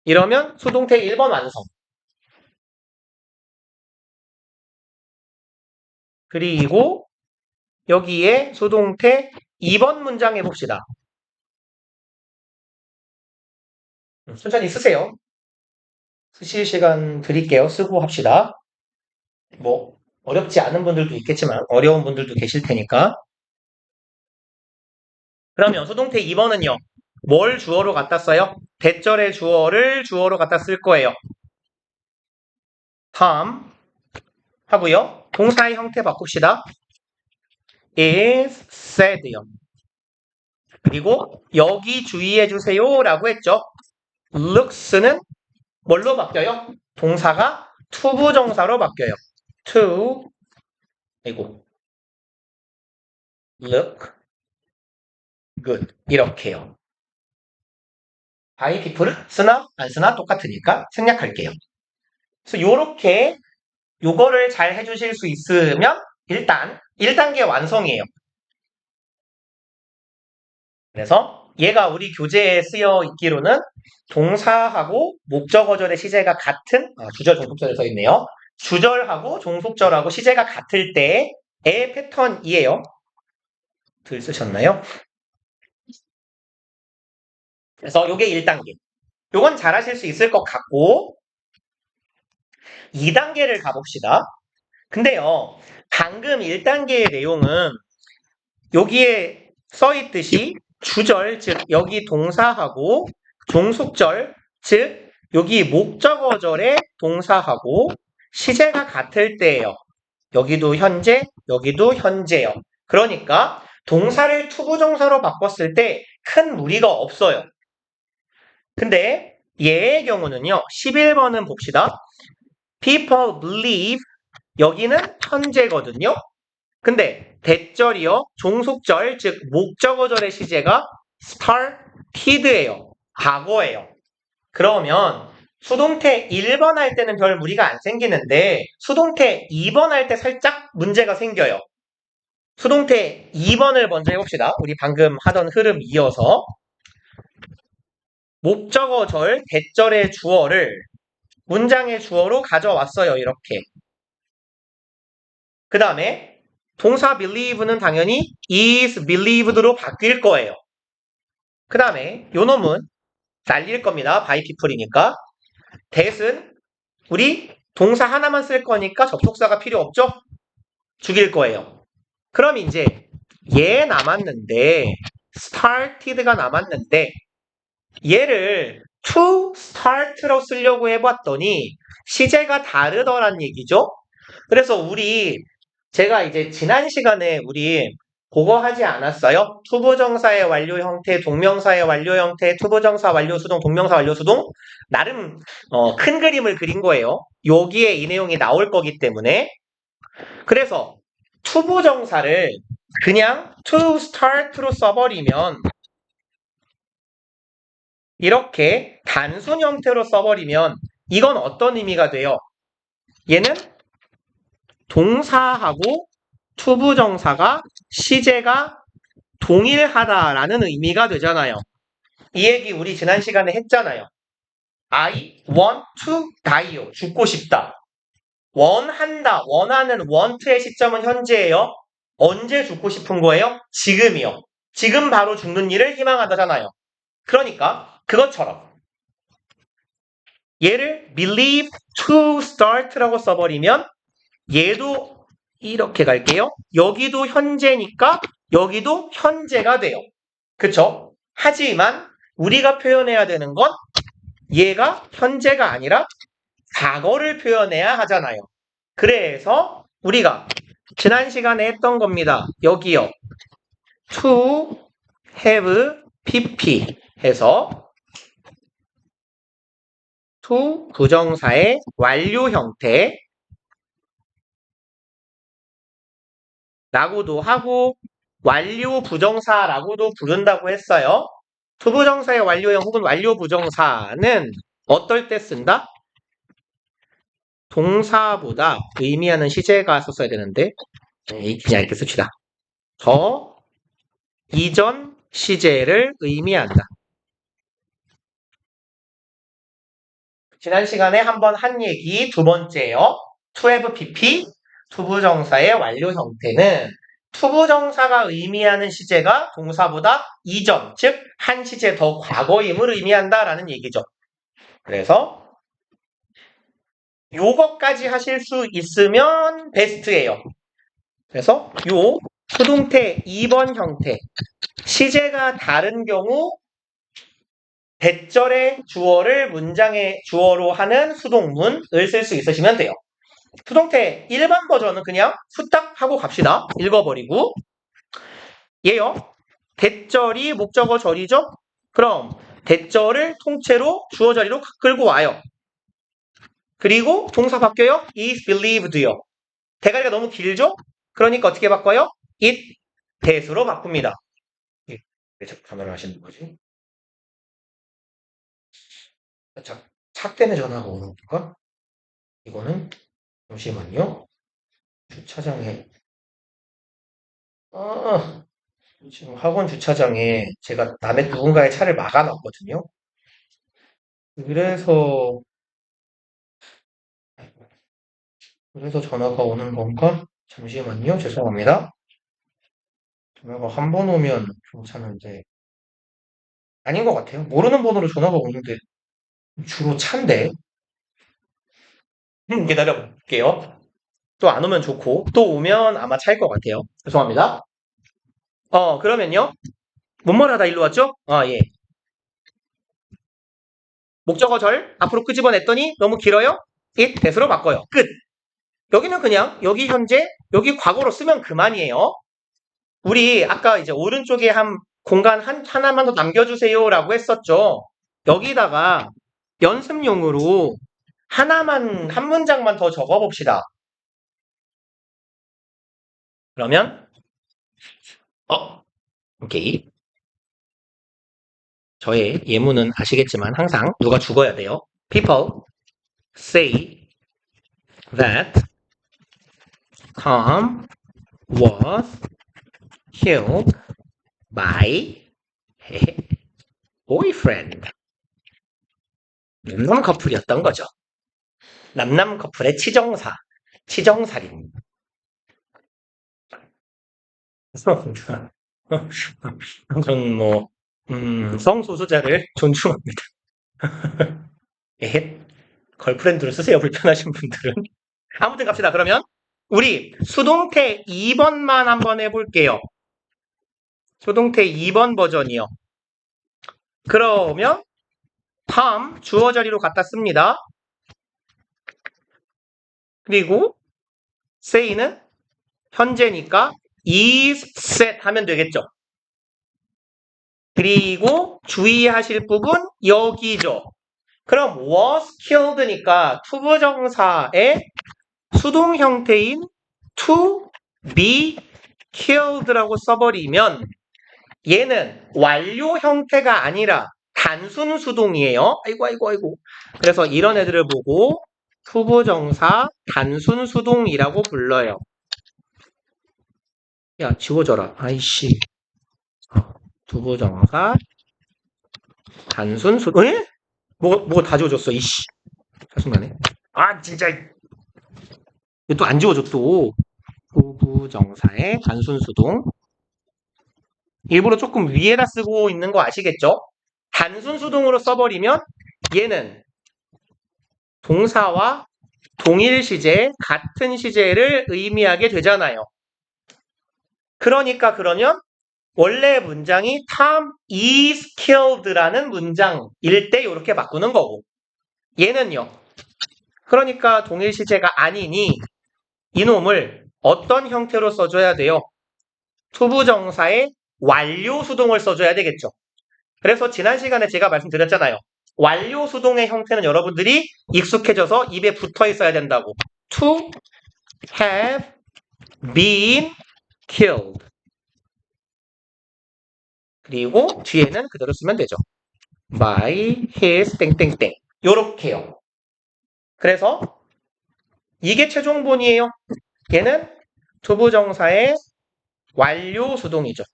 이러면 수동태 1번 완성. 그리고 여기에 수동태 2번 문장 해봅시다. 천천히 쓰세요. 쓰실 시간 드릴게요. 쓰고 합시다. 뭐 어렵지 않은 분들도 있겠지만 어려운 분들도 계실 테니까. 그러면 수동태 2번은요. 뭘 주어로 갖다 써요? 대절의 주어를 주어로 갖다 쓸 거예요. Tom 하고요. 동사의 형태 바꿉시다. is said요. 그리고 여기 주의해 주세요 라고 했죠. looks는 뭘로 바뀌어요? 동사가 투부정사로 바뀌어요. to look good 이렇게요. by people은 쓰나 안 쓰나 똑같으니까 생략할게요. 그래서 요렇게 요거를 잘 해주실 수 있으면 일단 1단계 완성이에요. 그래서 얘가 우리 교재에 쓰여 있기로는 동사하고 목적어절의 시제가 같은 주절 종속절에 써 있네요. 주절하고 종속절하고 시제가 같을 때의 패턴이에요. 들 쓰셨나요? 그래서 요게 1단계. 요건 잘 하실 수 있을 것 같고 2단계를 가봅시다. 근데요. 방금 1단계의 내용은 여기에 써 있듯이 주절, 즉 여기 동사하고 종속절, 즉 여기 목적어절의 동사하고 시제가 같을 때예요. 여기도 현재, 여기도 현재요. 그러니까 동사를 투부정사로 바꿨을 때 큰 무리가 없어요. 근데 얘의 경우는요. 11번은 봅시다. People believe 여기는 현재거든요. 근데 대절이요. 종속절, 즉 목적어절의 시제가 started예요. 과거예요. 그러면 수동태 1번 할 때는 별 무리가 안 생기는데 수동태 2번 할 때 살짝 문제가 생겨요. 수동태 2번을 먼저 해봅시다. 우리 방금 하던 흐름 이어서 목적어절, 대절의 주어를 문장의 주어로 가져왔어요. 이렇게. 그 다음에 동사 believe는 당연히 is believed로 바뀔 거예요. 그 다음에 요 놈은 날릴 겁니다. by people이니까. that은 우리 동사 하나만 쓸 거니까 접속사가 필요 없죠? 죽일 거예요. 그럼 이제 얘 남았는데 started가 남았는데 얘를 to start로 쓰려고 해봤더니 시제가 다르더란 얘기죠. 그래서 제가 이제 지난 시간에 우리 그거 하지 않았어요? 투부정사의 완료 형태, 동명사의 완료 형태, 투부정사 완료 수동, 동명사 완료 수동 나름 큰 그림을 그린 거예요. 여기에 이 내용이 나올 거기 때문에 그래서 투부정사를 그냥 to start로 써버리면 이렇게 단순 형태로 써버리면 이건 어떤 의미가 돼요? 얘는 동사하고 투부정사가 시제가 동일하다라는 의미가 되잖아요. 이 얘기 우리 지난 시간에 했잖아요. I want to die요. 죽고 싶다. 원한다. 원하는 want의 시점은 현재예요. 언제 죽고 싶은 거예요? 지금이요. 지금 바로 죽는 일을 희망한다잖아요. 그러니까 그것처럼 얘를 believe to start라고 써버리면 얘도 이렇게 갈게요. 여기도 현재니까 여기도 현재가 돼요. 그쵸? 하지만 우리가 표현해야 되는 건 얘가 현재가 아니라 과거를 표현해야 하잖아요. 그래서 우리가 지난 시간에 했던 겁니다. 여기요. to have pp 해서 to 부정사의 완료 형태 라고도 하고 완료 부정사라고도 부른다고 했어요. 투부정사의 완료형 혹은 완료 부정사는 어떨 때 쓴다? 동사보다 의미하는 시제가 썼어야 되는데 그냥 이렇게 씁시다. 더 이전 시제를 의미한다. 지난 시간에 한번 한 얘기 두 번째요. to have pp 투부정사의 완료 형태는 투부정사가 의미하는 시제가 동사보다 이전, 즉 한 시제 더 과거임을 의미한다라는 얘기죠. 그래서 요거까지 하실 수 있으면 베스트예요. 그래서 요 수동태 2번 형태 시제가 다른 경우 대절의 주어를 문장의 주어로 하는 수동문을 쓸 수 있으시면 돼요. 수동태 1번 버전은 그냥 후딱 하고 갑시다. 읽어버리고 얘요. 대절이 목적어 절이죠? 그럼 대절을 통째로 주어 자리로 끌고 와요. 그리고 동사 바뀌어요? is believed요. 대가리가 너무 길죠? 그러니까 어떻게 바꿔요? it that으로 바꿉니다. 왜 자꾸 전화를 하시는 거지? 차 때문에 전화가 오는 건가? 이거는 잠시만요. 주차장에 지금 학원 주차장에 제가 남의 누군가의 차를 막아놨거든요. 그래서 전화가 오는 건가? 잠시만요. 죄송합니다. 전화가 한 번 오면 괜찮은데 아닌 것 같아요. 모르는 번호로 전화가 오는데 주로 차인데 기다려볼게요. 또 안 오면 좋고 또 오면 아마 차일 것 같아요. 죄송합니다. 그러면요. 뭔 말하다 일로 왔죠? 예. 목적어 절 앞으로 끄집어냈더니 너무 길어요? it that으로 바꿔요. 끝. 여기는 그냥 여기 현재 여기 과거로 쓰면 그만이에요. 우리 아까 이제 오른쪽에 한 공간 하나만 더 남겨주세요라고 했었죠. 여기다가 연습용으로 하나만 한 문장만 더 적어봅시다. 그러면 오케이. 저의 예문은 아시겠지만 항상 누가 죽어야 돼요. People say that Tom was killed by his boyfriend. 남남 커플이었던 거죠. 남남 커플의 치정사, 치정살인. 저는 성소수자를 존중합니다. 걸프렌드로 쓰세요, 불편하신 분들은. 아무튼 갑시다. 그러면 우리 수동태 2번만 한번 해볼게요. 수동태 2번 버전이요. 그러면 Tom 주어 자리로 갖다 씁니다. 그리고 say는 현재니까 is set 하면 되겠죠. 그리고 주의하실 부분 여기죠. 그럼 was killed니까 투부정사의 수동 형태인 to be killed라고 써버리면 얘는 완료 형태가 아니라 단순 수동이에요. 아이고. 그래서 이런 애들을 보고 투부정사 단순 수동이라고 불러요. 야, 지워져라. 아이씨. 투부정사 단순 수동. 에? 뭐가 다 지워졌어. 이씨. 짜증나네. 아, 진짜. 또 안 지워져 또. 투부정사의 단순 수동. 일부러 조금 위에다 쓰고 있는 거 아시겠죠? 단순 수동으로 써버리면 얘는 동사와 동일 시제, 같은 시제를 의미하게 되잖아요. 그러니까 그러면 원래 문장이 Tom is killed라는 문장일 때 이렇게 바꾸는 거고 얘는요. 그러니까 동일 시제가 아니니 이놈을 어떤 형태로 써줘야 돼요? 투부정사의 완료 수동을 써줘야 되겠죠. 그래서 지난 시간에 제가 말씀드렸잖아요. 완료 수동의 형태는 여러분들이 익숙해져서 입에 붙어 있어야 된다고. To have been killed. 그리고 뒤에는 그대로 쓰면 되죠. by his 땡땡땡. 요렇게요. 그래서 이게 최종본이에요. 얘는 투부정사의 완료 수동이죠.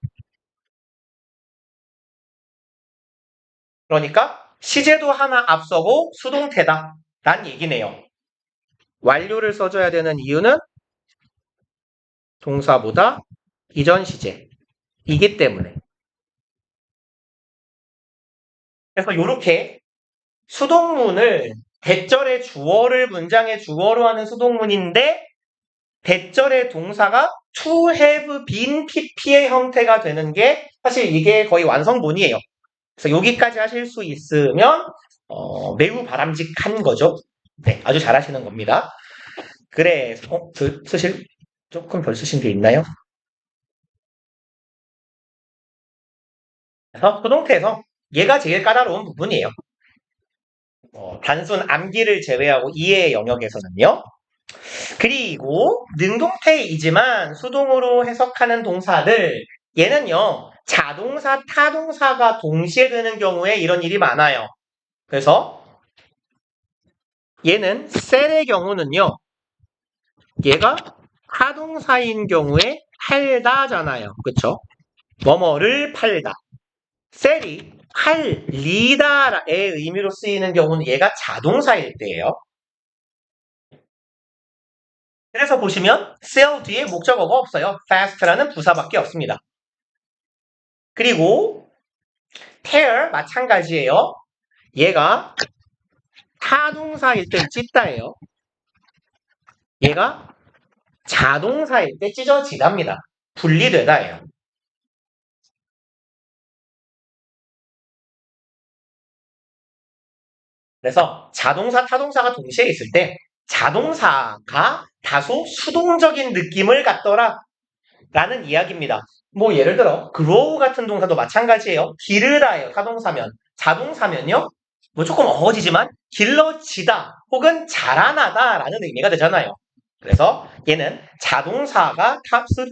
그러니까 시제도 하나 앞서고 수동태다 라는 얘기네요. 완료를 써줘야 되는 이유는 동사보다 이전 시제이기 때문에. 그래서 이렇게 수동문을 대절의 주어를 문장의 주어로 하는 수동문인데 대절의 동사가 to have been pp의 형태가 되는 게 사실 이게 거의 완성본이에요. 그래서 여기까지 하실 수 있으면 매우 바람직한 거죠. 네, 아주 잘하시는 겁니다. 그래서 조금 별 쓰신 게 있나요? 그래서 수동태에서 얘가 제일 까다로운 부분이에요. 단순 암기를 제외하고 이해의 영역에서는요. 그리고 능동태이지만 수동으로 해석하는 동사들 얘는요. 자동사, 타동사가 동시에 되는 경우에 이런 일이 많아요. 그래서 얘는 셀의 경우는요. 얘가 타동사인 경우에 팔다잖아요. 그쵸? 뭐뭐를 팔다. 셀이 팔리다의 의미로 쓰이는 경우는 얘가 자동사일 때예요. 그래서 보시면 sell 뒤에 목적어가 없어요. fast라는 부사밖에 없습니다. 그리고 tear 마찬가지예요. 얘가 타동사일 때 찢다예요. 얘가 자동사일 때 찢어지답니다. 분리되다예요. 그래서 자동사, 타동사가 동시에 있을 때 자동사가 다소 수동적인 느낌을 갖더라 라는 이야기입니다. 뭐 예를 들어 grow 같은 동사도 마찬가지예요. 기르다예요. 타동사면. 자동사면요. 뭐 조금 어거지지만 길러지다 혹은 자라나다 라는 의미가 되잖아요. 그래서 얘는 자동사가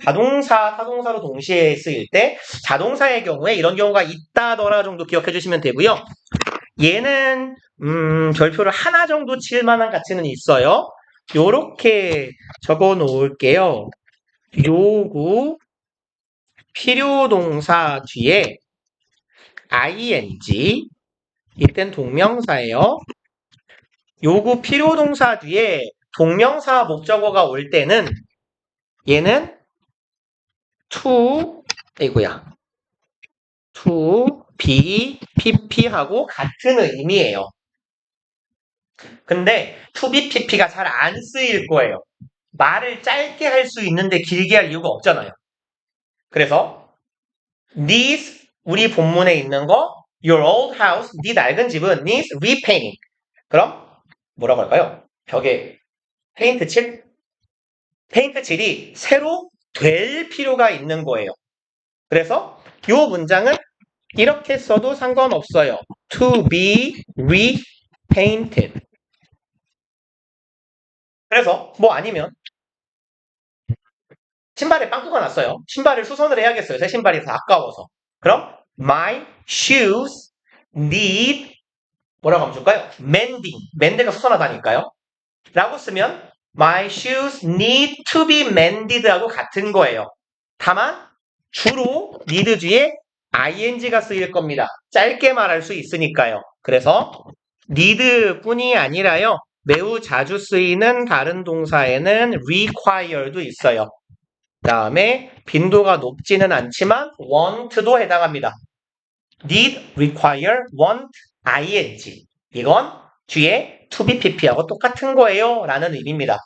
자동사, 타동사로 동시에 쓰일 때 자동사의 경우에 이런 경우가 있다더라 정도 기억해 주시면 되고요. 얘는 별표를 하나 정도 칠 만한 가치는 있어요. 요렇게 적어 놓을게요. 요구 필요동사 뒤에 ing 이땐 동명사예요. 요구 필요동사 뒤에 동명사 목적어가 올 때는 얘는 to 이거야. to be pp하고 같은 의미예요. 근데 to be pp가 잘 안 쓰일 거예요. 말을 짧게 할 수 있는데 길게 할 이유가 없잖아요. 그래서 needs 우리 본문에 있는 거 your old house 네 낡은 집은 needs repainting. 그럼 뭐라고 할까요? 벽에 페인트 칠? 페인트 칠이 새로 될 필요가 있는 거예요. 그래서 이 문장은 이렇게 써도 상관없어요. To be repainted. 그래서 뭐 아니면 신발에 빵꾸가 났어요. 신발을 수선을 해야겠어요. 새 신발이 다 아까워서. 그럼 my shoes need 뭐라고 하면 좋을까요? mending. mend가 수선하다니까요. 라고 쓰면 my shoes need to be mended 하고 같은 거예요. 다만 주로 need 뒤에 ing가 쓰일 겁니다. 짧게 말할 수 있으니까요. 그래서 need 뿐이 아니라요. 매우 자주 쓰이는 다른 동사에는 require도 있어요. 다음에 빈도가 높지는 않지만 want도 해당합니다. need, require, want, ing. 이건 뒤에 to be pp하고 똑같은 거예요 라는 의미입니다.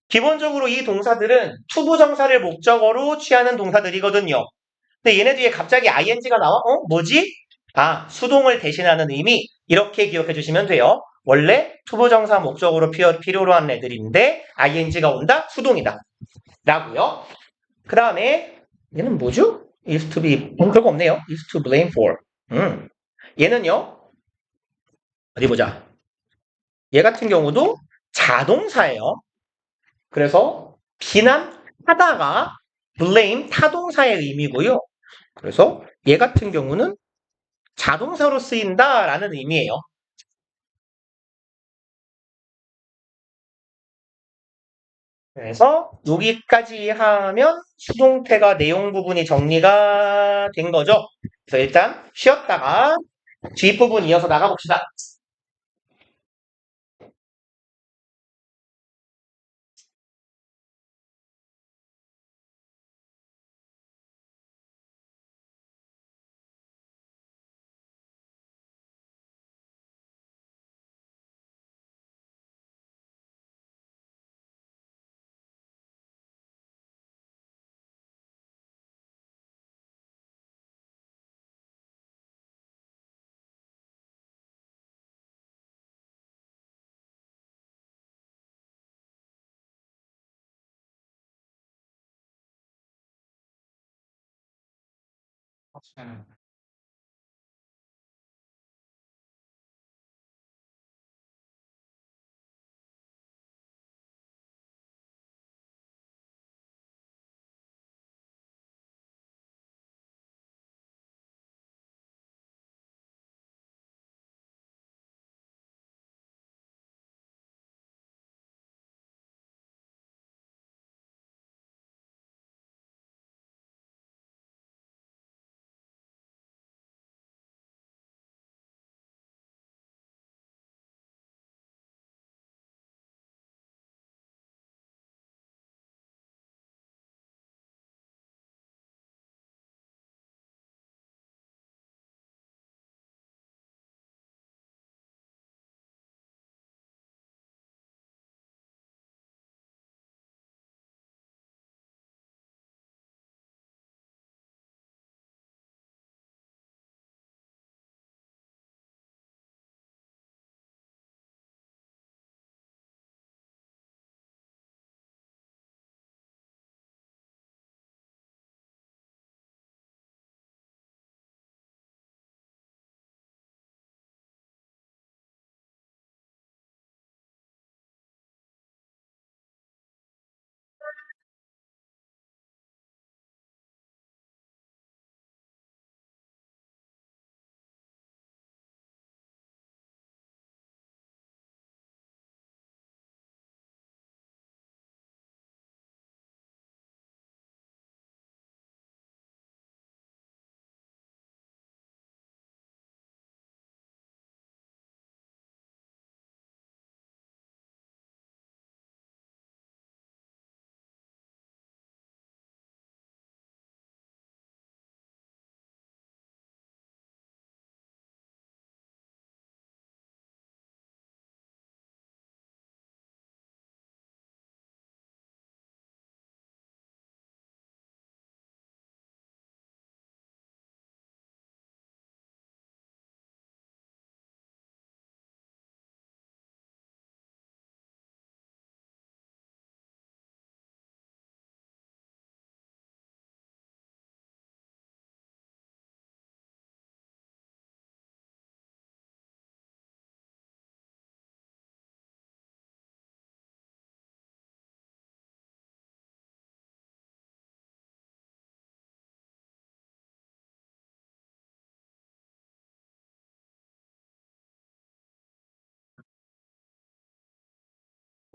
기본적으로 이 동사들은 투부정사를 목적어로 취하는 동사들이거든요. 근데 얘네 뒤에 갑자기 ing가 나와? 뭐지? 아, 수동을 대신하는 의미. 이렇게 기억해 주시면 돼요. 원래 투부정사 목적어로 필요로 하는 애들인데 ing가 온다? 수동이다. 라고요. 그 다음에 얘는 뭐죠? is to be 별거 없네요. is to blame for. 얘는요. 어디 보자. 얘 같은 경우도 자동사예요. 그래서 비난하다가 blame 타동사의 의미고요. 그래서 얘 같은 경우는 자동사로 쓰인다라는 의미예요. 그래서 여기까지 하면 수동태가 내용 부분이 정리가 된 거죠. 그래서 일단 쉬었다가 뒷부분 이어서 나가봅시다.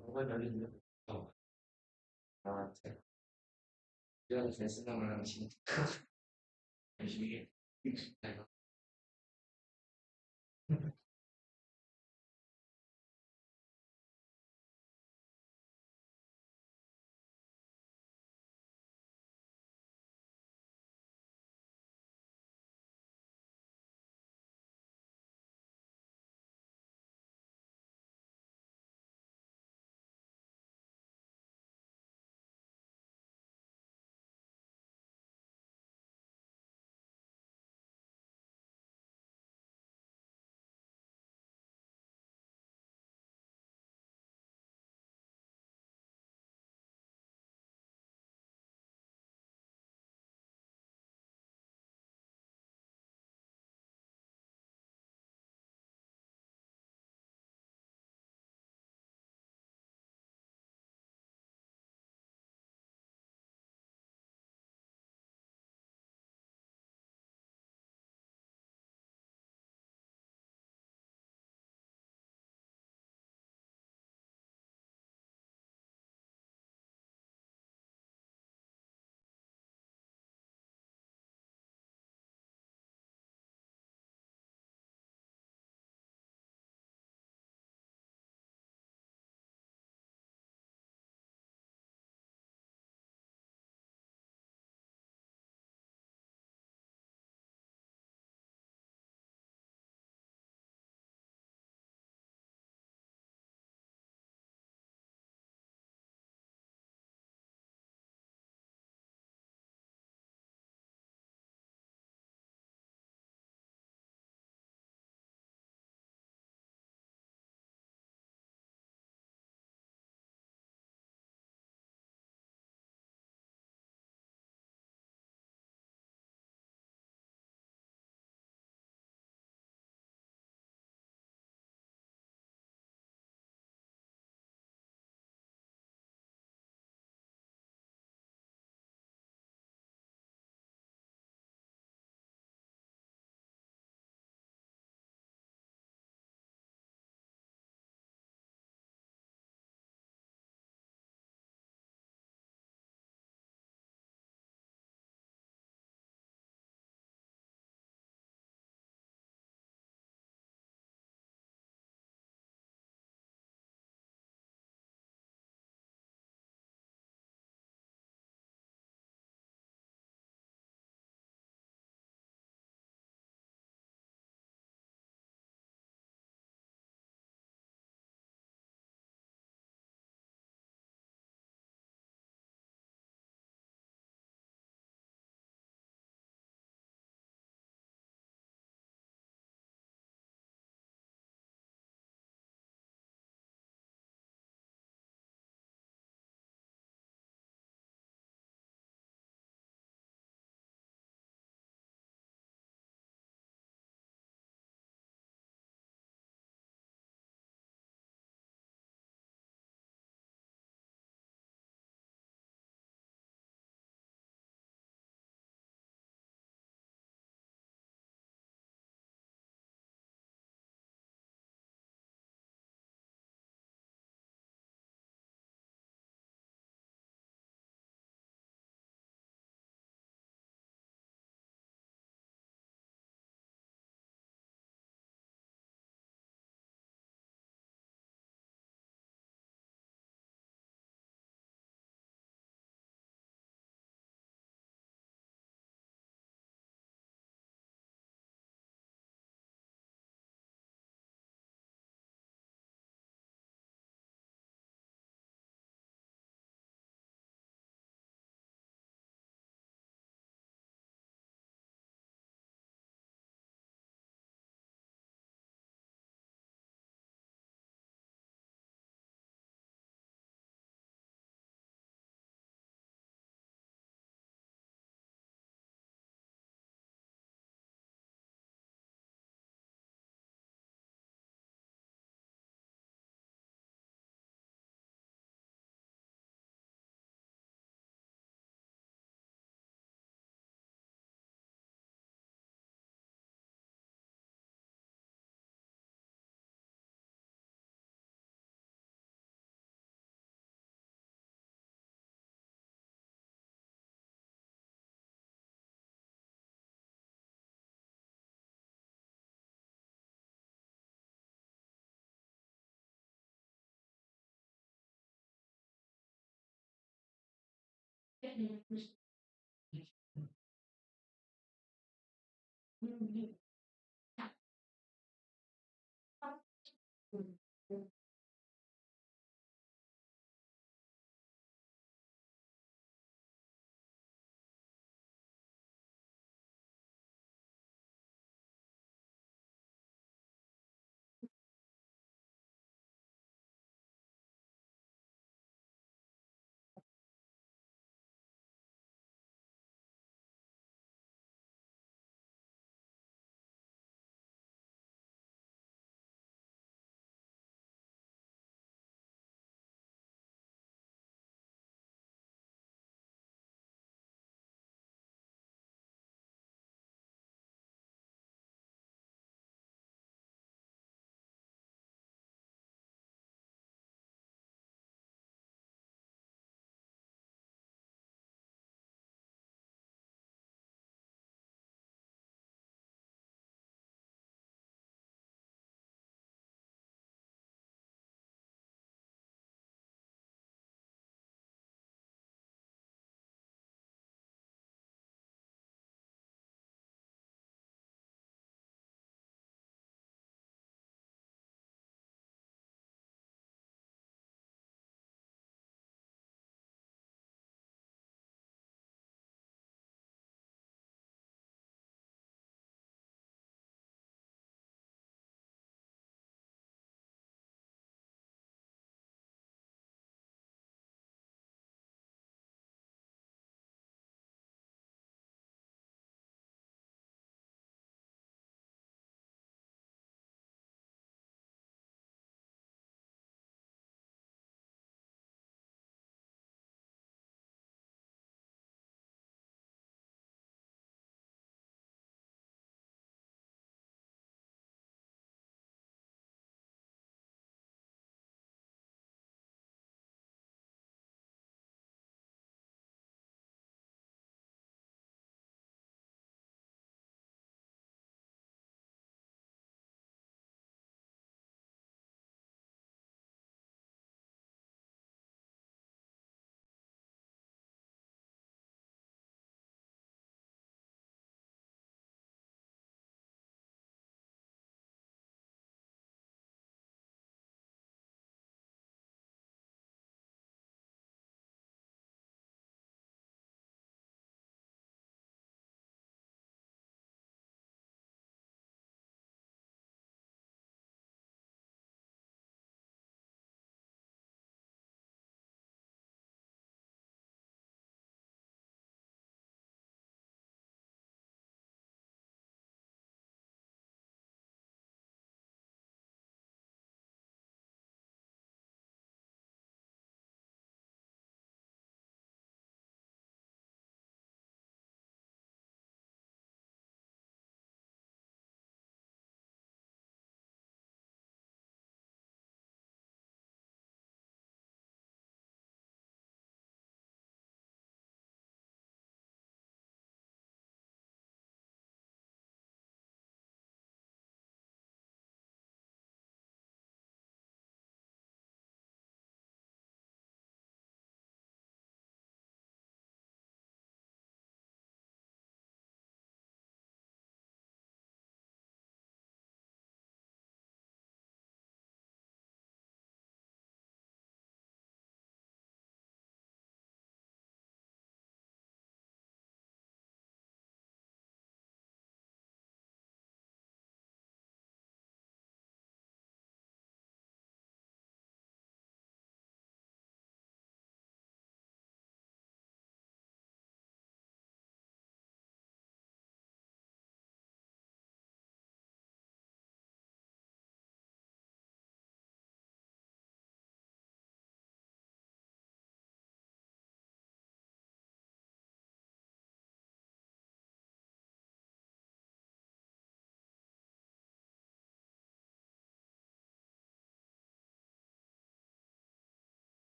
뭐가 열리죠? 제가 이런 레슨을 하는 신 열심히 해.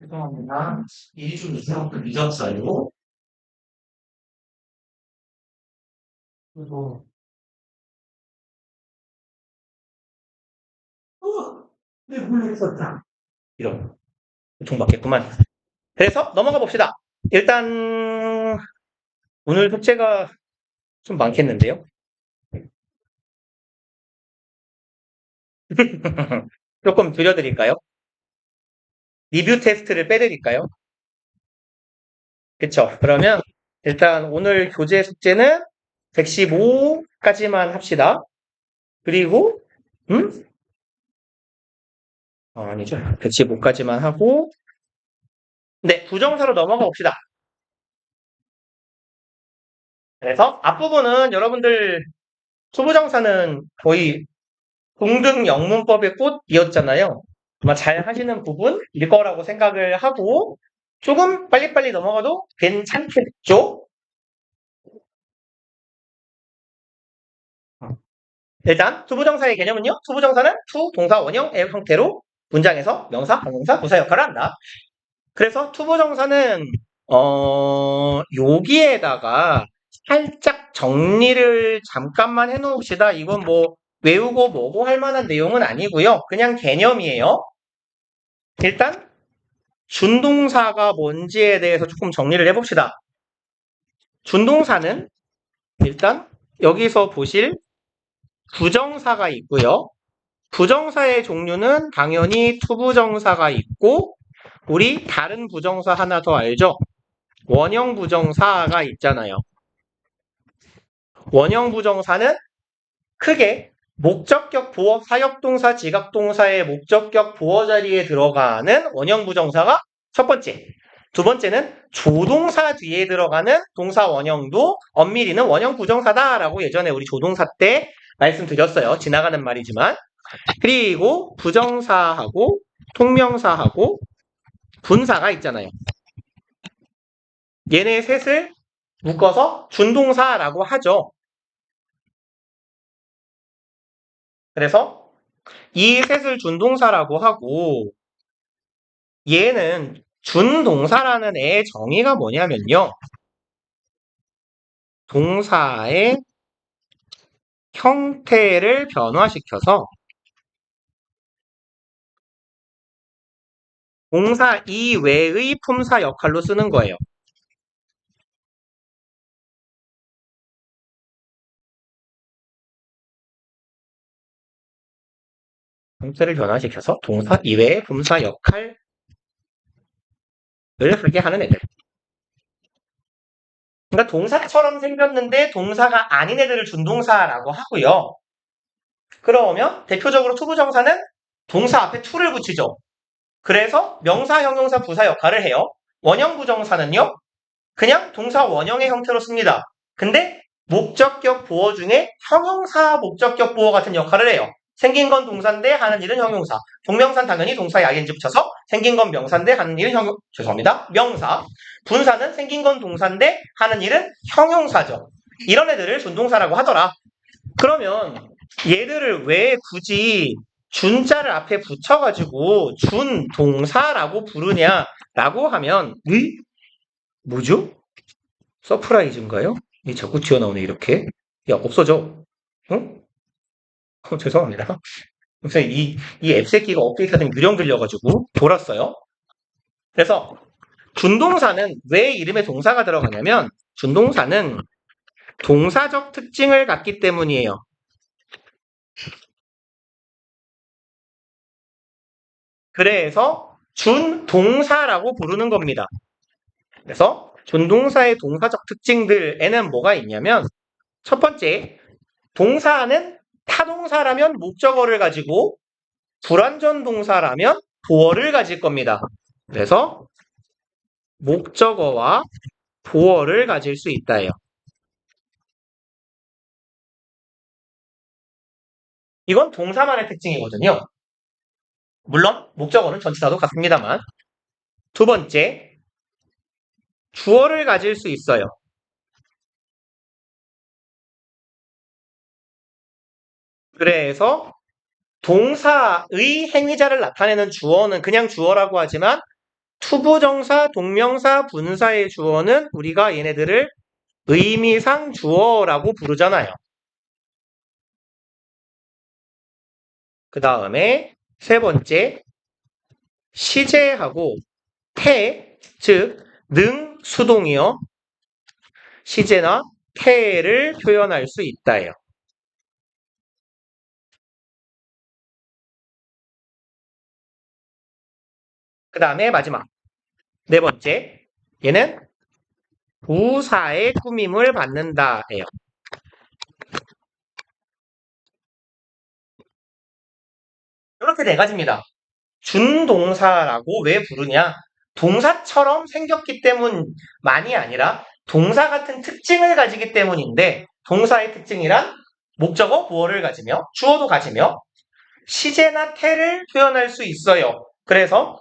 죄송합니다. 일이 좀 늦었어요. 그리고, 내 몰래 있었다. 이런 고통받겠구만. 그래서 넘어가 봅시다. 일단 오늘 숙제가 좀 많겠는데요. 조금 줄여드릴까요? 리뷰 테스트를 빼드릴까요? 그쵸? 그러면 일단 오늘 교재 숙제는 115까지만 합시다. 그리고 아니죠. 115까지만 하고 네, 부정사로 넘어가 봅시다. 그래서 앞부분은 여러분들 초부정사는 거의 동등 영문법의 꽃이었잖아요. 아마 잘 하시는 부분일 거라고 생각을 하고 조금 빨리빨리 넘어가도 괜찮겠죠? 일단 투부정사의 개념은요. 투부정사는 투, 동사, 원형의 형태로 문장에서 명사, 형용사, 부사 역할을 한다. 그래서 투부정사는 여기에다가 살짝 정리를 잠깐만 해놓읍시다. 이건 뭐 외우고 뭐고 할 만한 내용은 아니고요. 그냥 개념이에요. 일단 준동사가 뭔지에 대해서 조금 정리를 해봅시다. 준동사는 일단 여기서 보실 부정사가 있고요. 부정사의 종류는 당연히 투부정사가 있고 우리 다른 부정사 하나 더 알죠? 원형 부정사가 있잖아요. 원형 부정사는 크게 목적격 보어 사역동사 지각동사의 목적격 보어 자리에 들어가는 원형 부정사가 첫 번째. 두 번째는 조동사 뒤에 들어가는 동사 원형도 엄밀히는 원형 부정사다라고 예전에 우리 조동사 때 말씀드렸어요. 지나가는 말이지만. 그리고 부정사하고 통명사하고 분사가 있잖아요. 얘네 셋을 묶어서 준동사라고 하죠. 그래서 이 셋을 준동사라고 하고 얘는 준동사라는 애의 정의가 뭐냐면요. 동사의 형태를 변화시켜서 동사 이외의 품사 역할로 쓰는 거예요. 형태를 변화시켜서 동사 이외의 품사 역할을 하게 하는 애들. 그러니까 동사처럼 생겼는데 동사가 아닌 애들을 준동사라고 하고요. 그러면 대표적으로 투부정사는 동사 앞에 to를 붙이죠. 그래서 명사, 형용사, 부사 역할을 해요. 원형 부정사는요. 그냥 동사 원형의 형태로 씁니다. 근데 목적격 보어 중에 형용사 목적격 보어 같은 역할을 해요. 생긴 건 동사인데 하는 일은 형용사. 동명사는 당연히 동사에 ing 붙여서 생긴 건 명사인데 하는 일은 죄송합니다. 명사. 분사는 생긴 건 동사인데 하는 일은 형용사죠. 이런 애들을 준동사라고 하더라. 그러면 얘들을 왜 굳이 준자를 앞에 붙여가지고 준동사라고 부르냐라고 하면 뭐죠? 서프라이즈인가요? 이 자꾸 튀어나오네 이렇게. 야 없어져. 응? 죄송합니다. 선생님 이 앱새끼가 업데이트된 유령 들려가지고 돌았어요. 그래서 준동사는 왜 이름에 동사가 들어가냐면 준동사는 동사적 특징을 갖기 때문이에요. 그래서 준동사라고 부르는 겁니다. 그래서 준동사의 동사적 특징들에는 뭐가 있냐면 첫 번째, 동사는 타동사라면 목적어를 가지고 불완전 동사라면 보어를 가질 겁니다. 그래서 목적어와 보어를 가질 수 있다예요. 이건 동사만의 특징이거든요. 물론 목적어는 전치사도 같습니다만. 두 번째, 주어를 가질 수 있어요. 그래서 동사의 행위자를 나타내는 주어는 그냥 주어라고 하지만 투부정사, 동명사, 분사의 주어는 우리가 얘네들을 의미상 주어라고 부르잖아요. 그 다음에 세 번째, 시제하고 태, 즉 능, 수동이요. 시제나 태를 표현할 수 있다예요. 그 다음에 마지막 네 번째, 얘는 부사의 꾸밈을 받는다예요. 이렇게 네 가지입니다. 준동사라고 왜 부르냐? 동사처럼 생겼기 때문만이 아니라 동사 같은 특징을 가지기 때문인데, 동사의 특징이란 목적어 보어를 가지며 주어도 가지며 시제나 태를 표현할 수 있어요. 그래서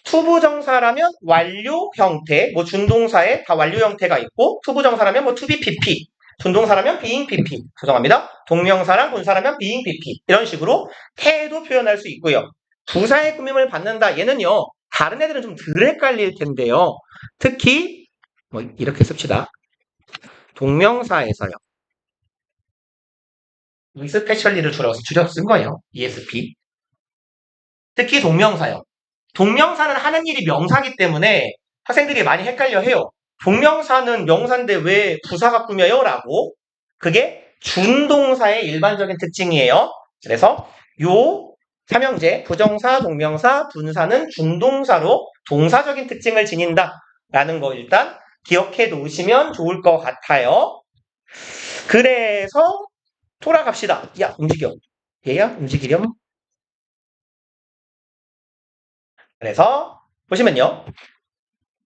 투부정사라면 완료 형태, 뭐 준동사에 다 완료 형태가 있고, 투부정사라면 뭐 to be pp, 준동사라면 being pp, 죄송합니다. 동명사랑 분사라면 being pp, 이런 식으로 태도 표현할 수 있고요. 부사의 꾸밈을 받는다, 얘는요, 다른 애들은 좀 덜 헷갈릴 텐데요. 특히 뭐 이렇게 씁시다. 동명사에서요. 스페셜리를 줄여 쓴 거예요. ESP. 특히 동명사요. 동명사는 하는 일이 명사기 때문에 학생들이 많이 헷갈려 해요. 동명사는 명사인데 왜 부사가 꾸며요? 라고. 그게 준동사의 일반적인 특징이에요. 그래서 요 삼형제, 부정사, 동명사, 분사는 준동사로 동사적인 특징을 지닌다 라는 거 일단 기억해 놓으시면 좋을 것 같아요. 그래서 돌아갑시다. 야, 움직여. 얘야, 움직이렴. 그래서 보시면요.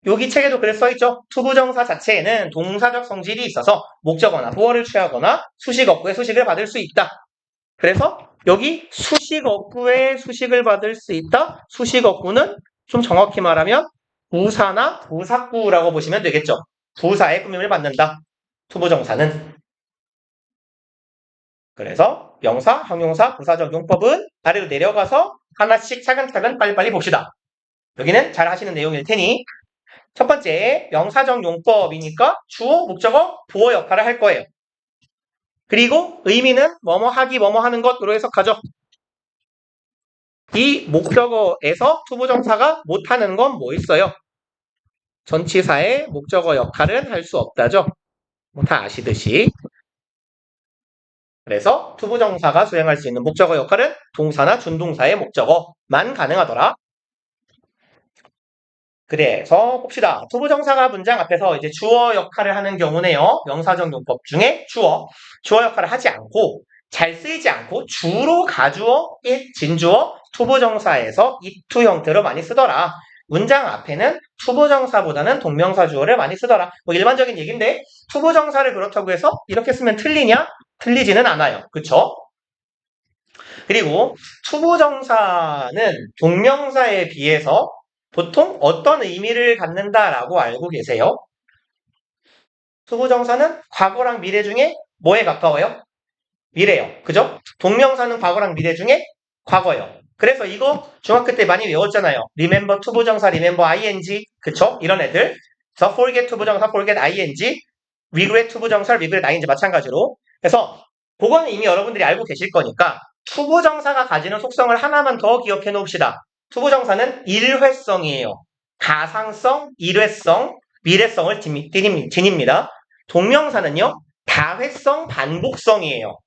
여기 책에도 그래 써있죠. 투부정사 자체에는 동사적 성질이 있어서 목적어나 보어를 취하거나 수식어구의 수식을 받을 수 있다. 그래서 여기 수식어구의 수식을 받을 수 있다. 수식어구는 좀 정확히 말하면 부사나 부사구라고 보시면 되겠죠. 부사의 꾸밈을 받는다. 투부정사는. 그래서 명사, 형용사, 부사적 용법은 아래로 내려가서 하나씩 차근차근 빨리빨리 봅시다. 여기는 잘 하시는 내용일 테니 첫 번째, 명사적 용법이니까 주어, 목적어, 보어 역할을 할 거예요. 그리고 의미는 뭐뭐 하기, 뭐뭐 하는 것으로 해석하죠. 이 목적어에서 투부정사가 못하는 건 뭐 있어요? 전치사의 목적어 역할은 할 수 없다죠. 뭐 다 아시듯이. 그래서 투부정사가 수행할 수 있는 목적어 역할은 동사나 준동사의 목적어만 가능하더라. 그래서 봅시다. 투부정사가 문장 앞에서 이제 주어 역할을 하는 경우네요. 명사적 용법 중에 주어 역할을 하지 않고 잘 쓰이지 않고 주로 가주어, it, 진주어, 투부정사에서 it 형태로 많이 쓰더라. 문장 앞에는 투부정사보다는 동명사 주어를 많이 쓰더라. 뭐 일반적인 얘기인데 투부정사를 그렇다고 해서 이렇게 쓰면 틀리냐? 틀리지는 않아요. 그쵸? 그리고 투부정사는 동명사에 비해서 보통 어떤 의미를 갖는다라고 알고 계세요? 투부정사는 과거랑 미래 중에 뭐에 가까워요? 미래요. 그죠? 동명사는 과거랑 미래 중에 과거요. 그래서 이거 중학교 때 많이 외웠잖아요. remember 투부정사, remember ing. 그쵸? 이런 애들. 그래서 forget 투부정사, forget ing. regret 투부정사, regret ing 마찬가지로. 그래서 그거는 이미 여러분들이 알고 계실 거니까 투부정사가 가지는 속성을 하나만 더 기억해 놓읍시다. 투부정사는 일회성이에요. 가상성, 일회성, 미래성을 지닙니다. 동명사는요, 다회성, 반복성이에요.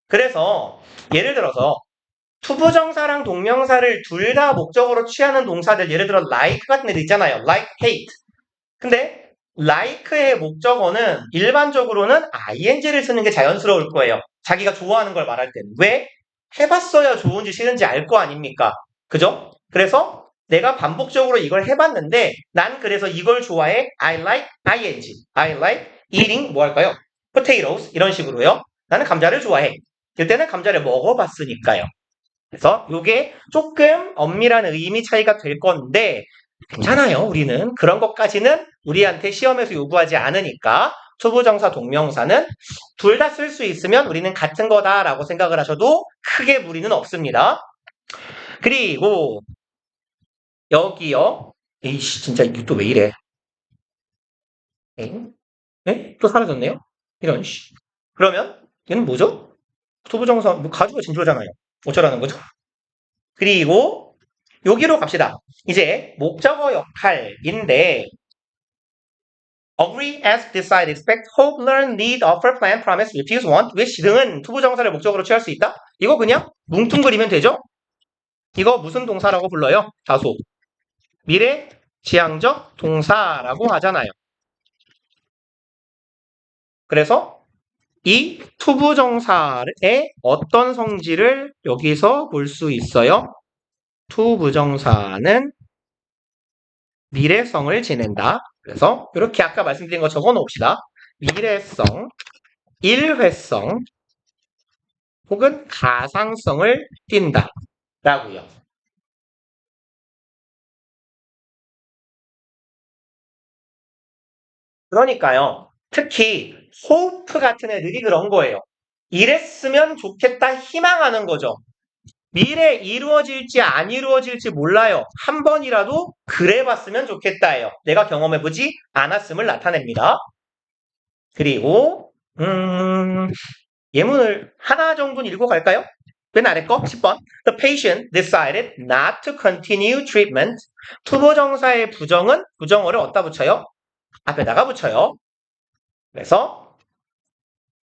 그래서 예를 들어서 투부정사랑 동명사를 둘 다 목적으로 취하는 동사들, 예를 들어 like 같은 애들 있잖아요. like, hate. 근데 like의 목적어는 일반적으로는 ing를 쓰는 게 자연스러울 거예요. 자기가 좋아하는 걸 말할 때는. 왜? 해봤어야 좋은지 싫은지 알 거 아닙니까? 그죠? 그래서 내가 반복적으로 이걸 해봤는데 난 그래서 이걸 좋아해. I like ing. I like eating 뭐 할까요? potatoes 이런 식으로요. 나는 감자를 좋아해. 이때는 감자를 먹어봤으니까요. 그래서 이게 조금 엄밀한 의미 차이가 될 건데 괜찮아요. 우리는 그런 것까지는 우리한테 시험에서 요구하지 않으니까 투부정사 동명사는 둘 다 쓸 수 있으면 우리는 같은 거다라고 생각을 하셔도 크게 무리는 없습니다. 그리고 여기요. 에이씨, 진짜 이거 또 왜 이래? 엥? 에? 또 사라졌네요? 이런, 씨. 그러면, 얘는 뭐죠? 투부정사, 뭐, 가주가 진조잖아요. 어쩌라는 거죠? 그리고, 여기로 갑시다. 이제, 목적어 역할인데, agree, ask, decide, expect, hope, learn, need, offer, plan, promise, refuse, want, wish 등은 투부정사를 목적으로 취할 수 있다? 이거 그냥 뭉뚱그리면 되죠? 이거 무슨 동사라고 불러요? 다소. 미래 지향적 동사라고 하잖아요. 그래서 이 투부정사의 어떤 성질을 여기서 볼 수 있어요? 투부정사는 미래성을 지닌다. 그래서 이렇게 아까 말씀드린 거 적어 놓읍시다. 미래성, 일회성, 혹은 가상성을 띈다. 라고요. 그러니까요. 특히 호프 같은 애들이 그런 거예요. 이랬으면 좋겠다 희망하는 거죠. 미래 이루어질지 안 이루어질지 몰라요. 한 번이라도 그래봤으면 좋겠다예요. 내가 경험해보지 않았음을 나타냅니다. 그리고 예문을 하나 정도는 읽고 갈까요? 맨 아래 거 10번. The patient decided not to continue treatment. 투부정사의 부정은 부정어를 어디다 붙여요? 앞에다가 붙여요. 그래서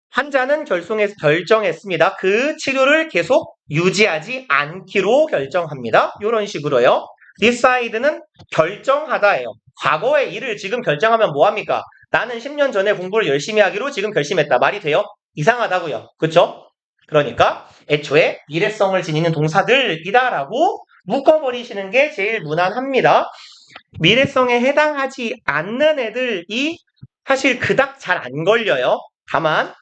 환자는 결정했습니다. 그 치료를 계속 유지하지 않기로 결정합니다. 이런 식으로요. decide는 결정하다예요. 과거의 일을 지금 결정하면 뭐합니까? 나는 10년 전에 공부를 열심히 하기로 지금 결심했다. 말이 돼요? 이상하다고요. 그쵸? 그러니까 애초에 미래성을 지니는 동사들이다라고 묶어버리시는 게 제일 무난합니다. 미래성에 해당하지 않는 애들이 사실 그닥 잘 안 걸려요. 다만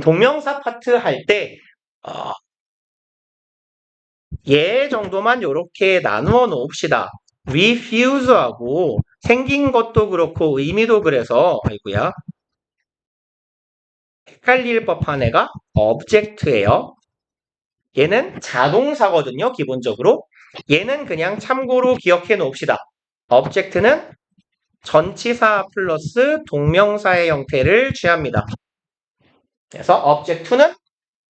동명사 파트 할 때 얘 정도만 이렇게 나누어 놓읍시다. refuse하고 생긴 것도 그렇고 의미도 그래서 아이고야 헷갈릴 법한 애가 object예요. 얘는 자동사거든요. 기본적으로. 얘는 그냥 참고로 기억해 놓읍시다. object는 전치사 플러스 동명사의 형태를 취합니다. 그래서 object to는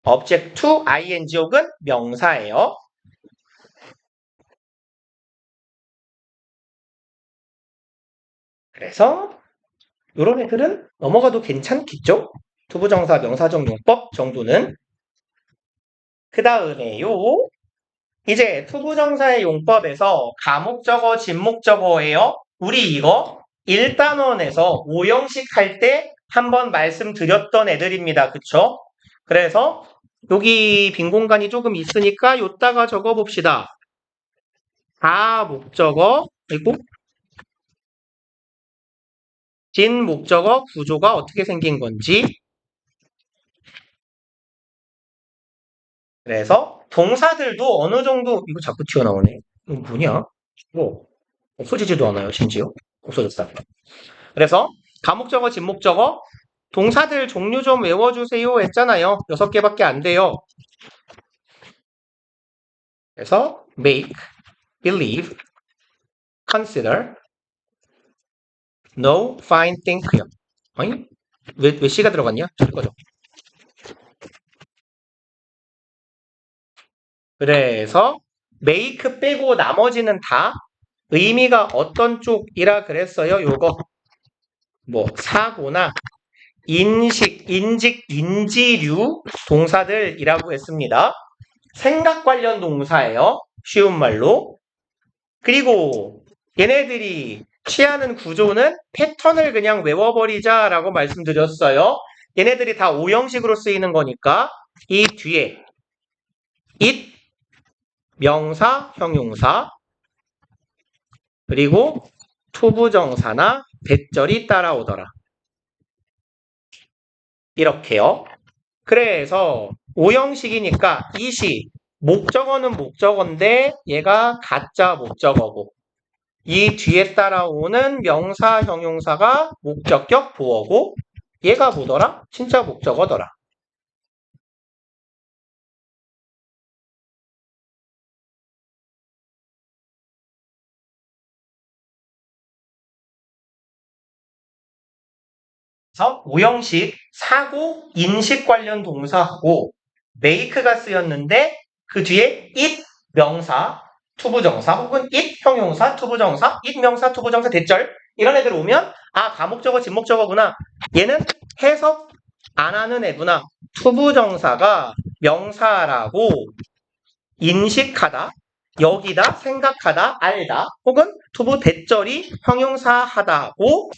object to ing 혹은 명사예요. 그래서 이런 애들은 넘어가도 괜찮겠죠? 투부정사 명사적 용법 정도는. 그 다음에요. 이제 투부정사의 용법에서 가목적어, 진목적어예요. 우리 이거 1단원에서 5형식 할 때 한번 말씀드렸던 애들입니다. 그쵸? 그래서 여기 빈 공간이 조금 있으니까 요따가 적어봅시다. 가목적어, 그리고 진목적어 구조가 어떻게 생긴 건지. 그래서 동사들도 어느 정도 이거 자꾸 튀어나오네. 이거 뭐냐? 없어지지도 않아요. 심지어 없어졌다. 그래서 가목적어, 진목적어 동사들 종류 좀 외워주세요 했잖아요. 6개밖에 안 돼요. 그래서 make, believe, consider, know, find, think요. 아니? 왜 C가 들어갔냐? 이거죠. 그래서 make 빼고 나머지는 다 의미가 어떤 쪽이라 그랬어요? 요거 뭐 사고나 인식, 인직, 인지류 동사들이라고 했습니다. 생각 관련 동사예요. 쉬운 말로. 그리고 얘네들이 취하는 구조는 패턴을 그냥 외워버리자라고 말씀드렸어요. 얘네들이 다 5형식으로 쓰이는 거니까 이 뒤에 it, 명사, 형용사, 그리고 투부정사나 대절이 따라오더라. 이렇게요. 그래서 5형식이니까 이시 목적어는 목적어인데 얘가 가짜 목적어고 이 뒤에 따라오는 명사, 형용사가 목적격 보어고 얘가 뭐더라? 진짜 목적어더라. 그래서 오형식 사고, 인식 관련 동사하고 make가 쓰였는데 그 뒤에 it 명사, 투부정사 혹은 it 형용사, 투부정사, it 명사, 투부정사, 대절 이런 애들 오면 아 가목적어, 진목적어구나. 얘는 해석 안 하는 애구나. 투부정사가 명사라고 인식하다, 여기다, 생각하다, 알다 혹은 투부 대절이 형용사하다고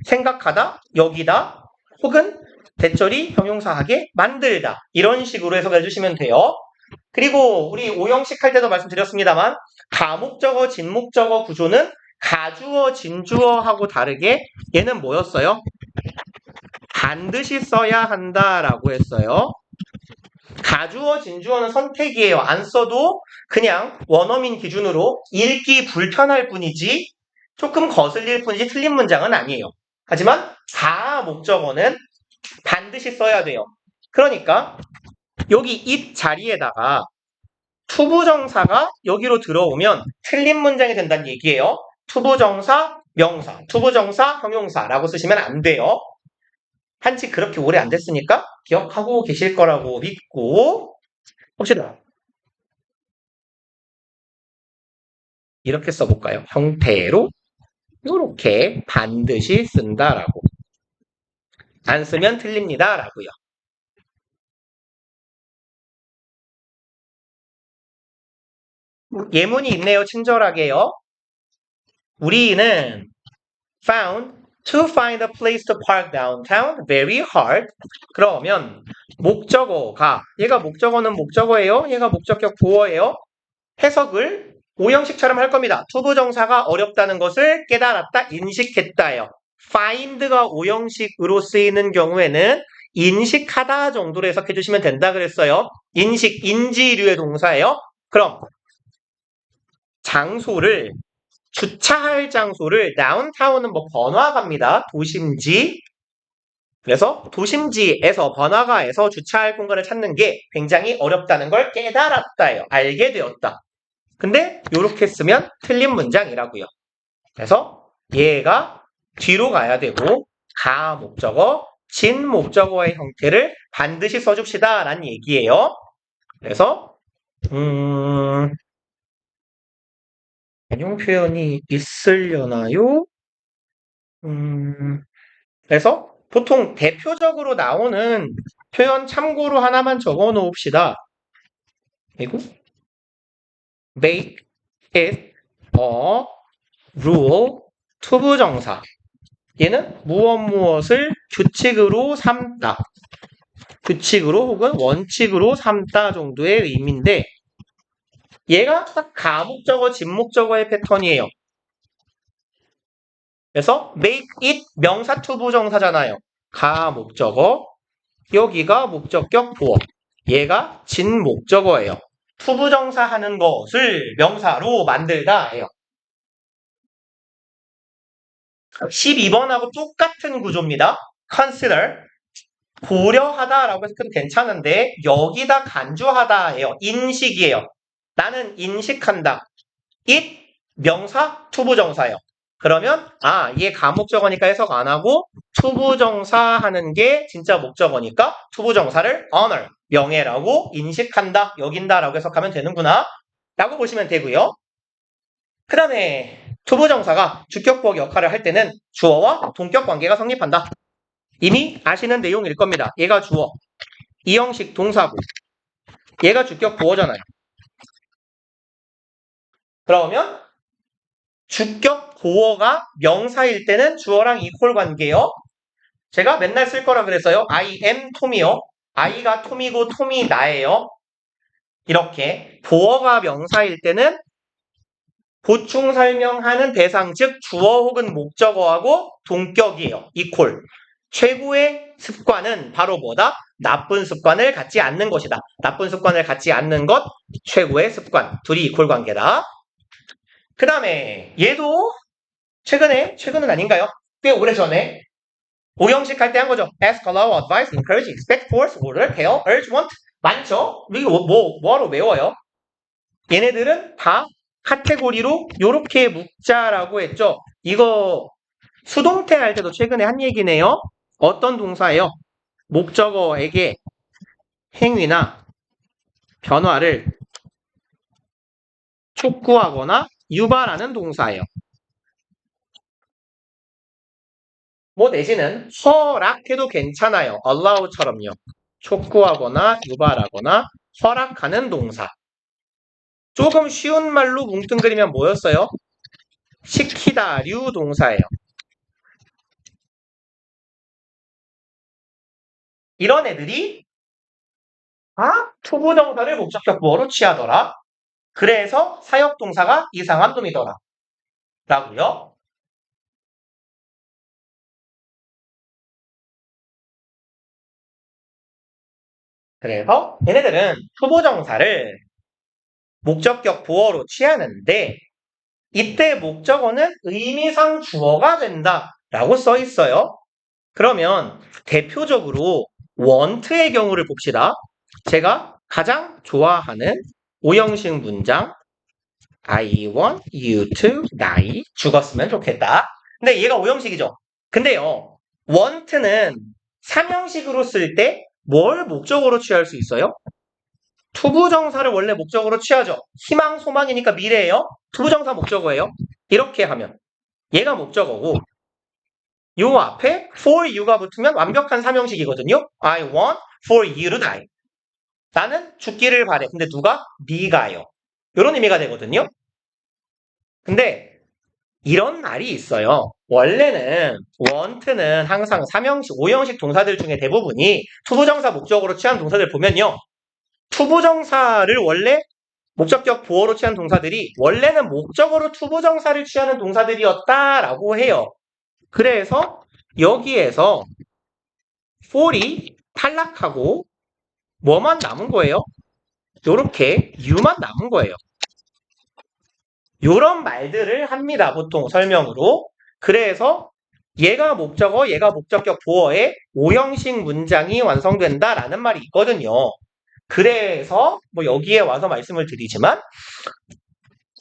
생각하다, 여기다 혹은 대절이 형용사하게 만들다 이런 식으로 해석해 주시면 돼요. 그리고 우리 오형식 할 때도 말씀드렸습니다만 가목적어, 진목적어 구조는 가주어, 진주어하고 다르게 얘는 뭐였어요? 반드시 써야 한다라고 했어요. 가주어, 진주어는 선택이에요. 안 써도 그냥 원어민 기준으로 읽기 불편할 뿐이지 조금 거슬릴 뿐이지 틀린 문장은 아니에요. 하지만 가목적어는 반드시 써야 돼요. 그러니까 여기 이 자리에다가 투부정사가 여기로 들어오면 틀린 문장이 된다는 얘기예요. 투부정사, 명사, 투부정사, 형용사라고 쓰시면 안 돼요. 한지 그렇게 오래 안 됐으니까 기억하고 계실 거라고 믿고 봅시다. 이렇게 써볼까요? 형태로 이렇게 반드시 쓴다라고. 안 쓰면 틀립니다라고요. 예문이 있네요. 친절하게요. 우리는 found to find a place to park downtown very hard. 그러면 목적어가 얘가 목적어는 목적어예요. 얘가 목적격 보어예요. 해석을 오형식처럼 할 겁니다. 투부정사가 어렵다는 것을 깨달았다, 인식했다예요. find가 오형식으로 쓰이는 경우에는 인식하다 정도로 해석해 주시면 된다 그랬어요. 인식, 인지류의 동사예요. 그럼 장소를 주차할 장소를 다운타운은 뭐 번화가입니다. 도심지. 그래서 도심지에서 번화가에서 주차할 공간을 찾는 게 굉장히 어렵다는 걸 깨달았다예요. 알게 되었다. 근데 이렇게 쓰면 틀린 문장이라고요. 그래서 얘가 뒤로 가야 되고 가 목적어, 진 목적어의 형태를 반드시 써줍시다 라는 얘기예요. 그래서 변형 표현이 있으려나요? 그래서 보통 대표적으로 나오는 표현 참고로 하나만 적어 놓읍시다. 그리고 make it a rule 투부정사. 얘는 무엇을 규칙으로 삼다. 규칙으로 혹은 원칙으로 삼다 정도의 의미인데 얘가 딱 가목적어, 진목적어의 패턴이에요. 그래서 make it 명사 투부정사잖아요. 가목적어, 여기가 목적격 보어, 얘가 진목적어예요. 투부정사 하는 것을 명사로 만들다 해요. 12번하고 똑같은 구조입니다. consider, 고려하다라고 해서 괜찮은데 여기다 간주하다예요. 인식이에요. 나는 인식한다. it 명사 투부정사예요. 그러면 얘 가목적어니까 해석 안 하고 투부정사 하는 게 진짜 목적어니까 투부정사를 honor, 명예라고 인식한다, 여긴다라고 해석하면 되는구나 라고 보시면 되고요. 그 다음에 투부정사가 주격보어 역할을 할 때는 주어와 동격 관계가 성립한다. 이미 아시는 내용일 겁니다. 얘가 주어, 이 형식 동사고 얘가 주격 보어잖아요. 그러면 주격 보어가 명사일 때는 주어랑 이퀄 관계요. 제가 맨날 쓸 거라 그랬어요. I am 톰이요. I가 톰이고 톰이 나예요. 이렇게 보어가 명사일 때는 보충 설명하는 대상, 즉 주어 혹은 목적어하고 동격이에요. 이퀄. 최고의 습관은 바로 뭐다? 나쁜 습관을 갖지 않는 것이다. 나쁜 습관을 갖지 않는 것, 최고의 습관. 둘이 이퀄 관계다. 그 다음에 얘도 최근은 아닌가요? 꽤 오래전에 오형식 할 때 한 거죠. ask, allow, advise, encourage, expect, force, order, tell, urge, want 많죠? 우리 뭐하러 외워요? 얘네들은 다 카테고리로 요렇게 묶자라고 했죠. 이거 수동태 할 때도 최근에 한 얘기네요. 어떤 동사예요? 목적어에게 행위나 변화를 촉구하거나 유발하는 동사예요. 뭐 내지는 허락해도 괜찮아요. allow처럼요. 촉구하거나 유발하거나 허락하는 동사. 조금 쉬운 말로 뭉뚱그리면 뭐였어요? 시키다류 동사예요. 이런 애들이 투부정사를 목적격 보어로 취하더라. 그래서 사역동사가 이상한 놈이더라. 라고요. 그래서 얘네들은 투부정사를 목적격 보어로 취하는데 이때 목적어는 의미상 주어가 된다라고 써 있어요. 그러면 대표적으로 want의 경우를 봅시다. 제가 가장 좋아하는 5형식 문장 I want you to die. 죽었으면 좋겠다. 근데 얘가 5형식이죠. 근데요, want는 3형식으로 쓸 때 뭘 목적으로 취할 수 있어요? 투부정사를 원래 목적으로 취하죠. 희망, 소망이니까 미래예요. 투부정사 목적어예요. 이렇게 하면 얘가 목적어고 요 앞에 for you가 붙으면 완벽한 3형식이거든요. I want for you to die. 나는 죽기를 바래. 근데 누가? 네가요. 이런 의미가 되거든요. 근데 이런 말이 있어요. 원래는 want는 항상 3형식, 5형식 동사들 중에 대부분이 투부정사 목적으로 취한 동사들 보면요. 투부정사를 원래 목적격 보어로 취한 동사들이 원래는 목적어로 투부정사를 취하는 동사들이었다라고 해요. 그래서 여기에서 for이 탈락하고 뭐만 남은 거예요? 요렇게 you만 남은 거예요. 요런 말들을 합니다. 보통 설명으로. 그래서 얘가 목적어, 얘가 목적격 보어의 5형식 문장이 완성된다라는 말이 있거든요. 그래서 뭐 여기에 와서 말씀을 드리지만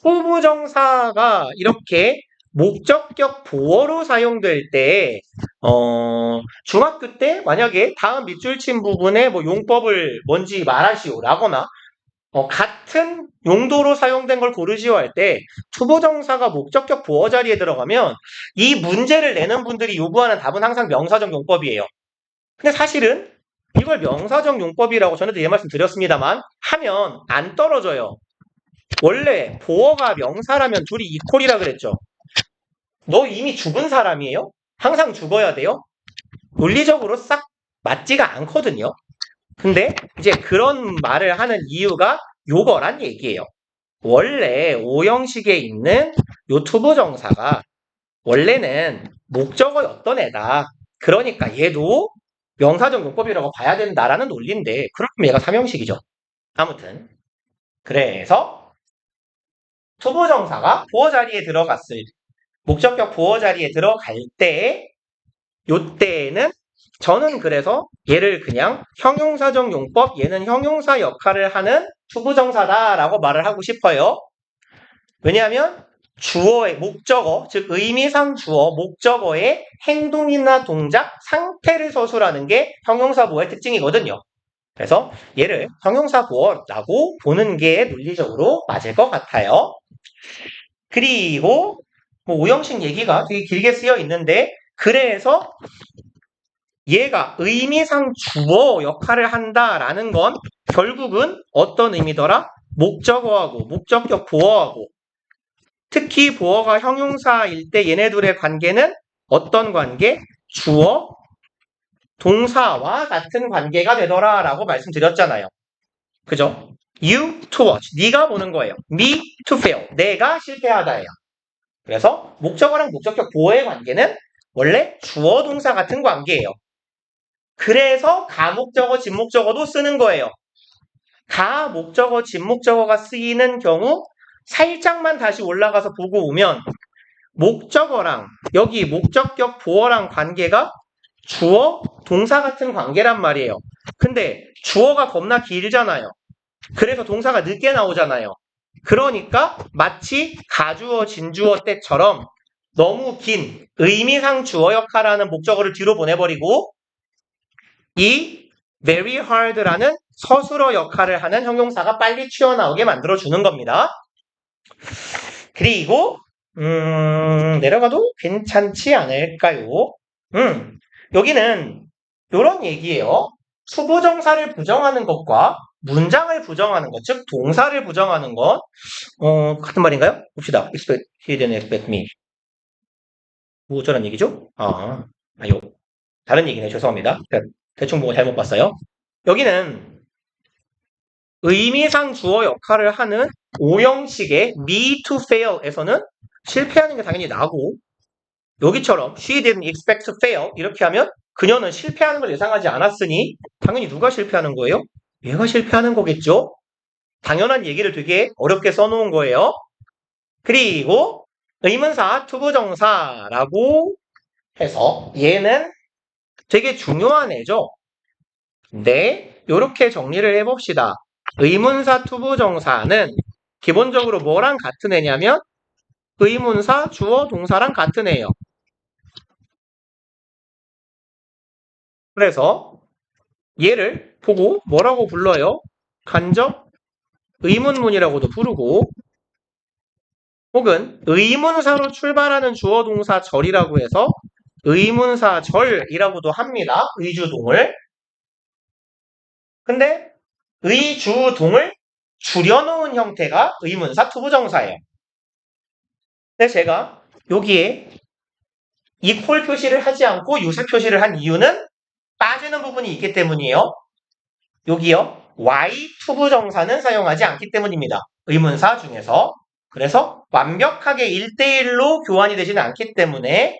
투부정사가 이렇게 목적격 보어로 사용될 때 중학교 때 만약에 다음 밑줄 친 부분에 뭐 용법을 뭔지 말하시오라거나 같은 용도로 사용된 걸 고르시오 할 때 투부정사가 목적격 보어 자리에 들어가면 이 문제를 내는 분들이 요구하는 답은 항상 명사적 용법이에요. 근데 사실은 이걸 명사적 용법이라고 전에도 예 말씀 드렸습니다만 하면 안 떨어져요. 원래 보어가 명사라면 둘이 이퀄이라 그랬죠. 너 이미 죽은 사람이에요? 항상 죽어야 돼요? 논리적으로 싹 맞지가 않거든요. 근데 이제 그런 말을 하는 이유가 요거란 얘기예요. 원래 5형식에 있는 요 투부정사가 원래는 목적어였던 애다. 그러니까 얘도 명사적 용법이라고 봐야 된다라는 논리인데 그럼 얘가 3형식이죠. 아무튼 그래서 투부정사가 보어 자리에 들어갔을 목적격 보어 자리에 들어갈 때 요때에는 저는 그래서 얘를 그냥 형용사적 용법, 얘는 형용사 역할을 하는 투부정사다라고 말을 하고 싶어요. 왜냐하면 주어의 목적어, 즉 의미상 주어, 목적어의 행동이나 동작, 상태를 서술하는 게 형용사 보어의 특징이거든요. 그래서 얘를 형용사 보어라고 보는 게 논리적으로 맞을 것 같아요. 그리고 뭐 5형식 얘기가 되게 길게 쓰여 있는데 그래서 얘가 의미상 주어 역할을 한다라는 건 결국은 어떤 의미더라? 목적어하고 목적격 보어하고 특히 보어가 형용사일 때 얘네들의 관계는 어떤 관계? 주어, 동사와 같은 관계가 되더라라고 말씀드렸잖아요. 그죠? You to watch. 네가 보는 거예요. Me to fail. 내가 실패하다예요. 그래서 목적어랑 목적격 보어의 관계는 원래 주어 동사 같은 관계예요. 그래서 가목적어, 진목적어도 쓰는 거예요. 가목적어, 진목적어가 쓰이는 경우 살짝만 다시 올라가서 보고 오면 목적어랑 여기 목적격 보어랑 관계가 주어, 동사 같은 관계란 말이에요. 근데 주어가 겁나 길잖아요. 그래서 동사가 늦게 나오잖아요. 그러니까 마치 가주어, 진주어 때처럼 너무 긴 의미상 주어 역할하는 목적어를 뒤로 보내버리고 이 very hard라는 서술어 역할을 하는 형용사가 빨리 튀어나오게 만들어주는 겁니다. 그리고 내려가도 괜찮지 않을까요? 여기는 이런 얘기예요. 수부정사를 부정하는 것과 문장을 부정하는 것, 즉 동사를 부정하는 것 같은 말인가요? 봅시다. expect, he didn't expect me. 뭐 어쩌란 얘기죠? 아요. 다른 얘기네. 죄송합니다. 대충 보고 잘못 봤어요. 여기는 의미상 주어 역할을 하는 오형식의 me to fail에서는 실패하는 게 당연히 나고 여기처럼 she didn't expect to fail 이렇게 하면 그녀는 실패하는 걸 예상하지 않았으니 당연히 누가 실패하는 거예요? 얘가 실패하는 거겠죠? 당연한 얘기를 되게 어렵게 써놓은 거예요. 그리고 의문사 투부정사라고 해서 얘는 되게 중요한 애죠. 근데 이렇게 정리를 해봅시다. 의문사 투부정사는 기본적으로 뭐랑 같은 애냐면 의문사 주어 동사랑 같은 애예요. 그래서 얘를 보고 뭐라고 불러요? 간접 의문문이라고도 부르고 혹은 의문사로 출발하는 주어 동사 절이라고 해서 의문사 절이라고도 합니다. 의주동을. 근데 의주동을 줄여놓은 형태가 의문사 투부정사예요. 근데 제가 여기에 이퀄 표시를 하지 않고 유사 표시를 한 이유는 빠지는 부분이 있기 때문이에요. 여기요. Y 투부정사는 사용하지 않기 때문입니다. 의문사 중에서. 그래서 완벽하게 1대1로 교환이 되지는 않기 때문에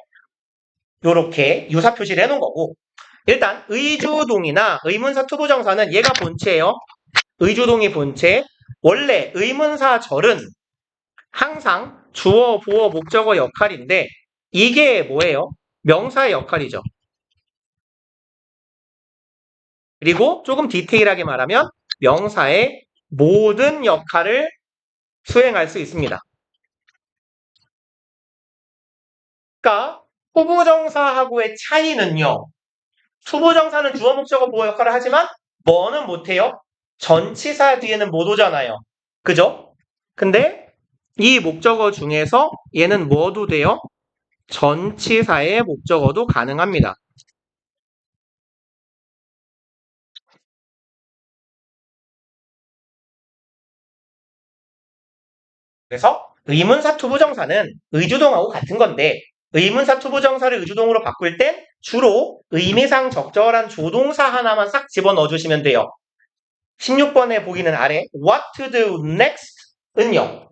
이렇게 유사 표시를 해놓은 거고 일단 의주동이나 의문사 투부정사는 얘가 본체예요. 의주동이 본체. 원래 의문사 절은 항상 주어, 보어, 목적어 역할인데 이게 뭐예요? 명사의 역할이죠. 그리고 조금 디테일하게 말하면 명사의 모든 역할을 수행할 수 있습니다. 그러니까 후부정사하고의 차이는요. 투부정사는 주어, 목적어, 보어 역할을 하지만 뭐는 못해요? 전치사 뒤에는 못 오잖아요. 그죠? 근데 이 목적어 중에서 얘는 뭐도 돼요? 전치사의 목적어도 가능합니다. 그래서 의문사 투부정사는 의주동하고 같은 건데 의문사 투부정사를 의주동으로 바꿀 땐 주로 의미상 적절한 조동사 하나만 싹 집어넣어 주시면 돼요. 16번에 보기는 아래 what to do next 은요.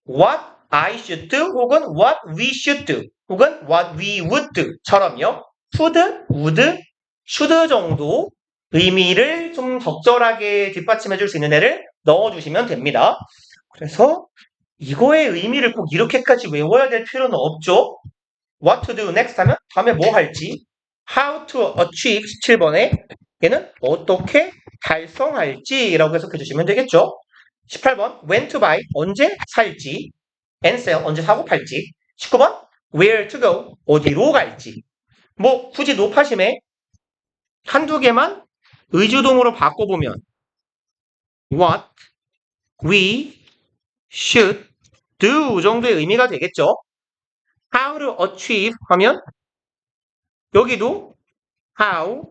what I should do 혹은 what we should do 혹은 what we would do 처럼요. could, would, should 정도 의미를 좀 적절하게 뒷받침해 줄 수 있는 애를 넣어주시면 됩니다. 그래서 이거의 의미를 꼭 이렇게까지 외워야 될 필요는 없죠. What to do next 하면 다음에 뭐 할지 How to achieve 17번에 얘는 어떻게 달성할지라고 해석해 주시면 되겠죠. 18번 When to buy 언제 살지 And sell 언제 사고 팔지 19번 Where to go 어디로 갈지 뭐 굳이 높아심에 한두 개만 의주동으로 바꿔보면 What we should do 정도의 의미가 되겠죠. How to achieve 하면 여기도 how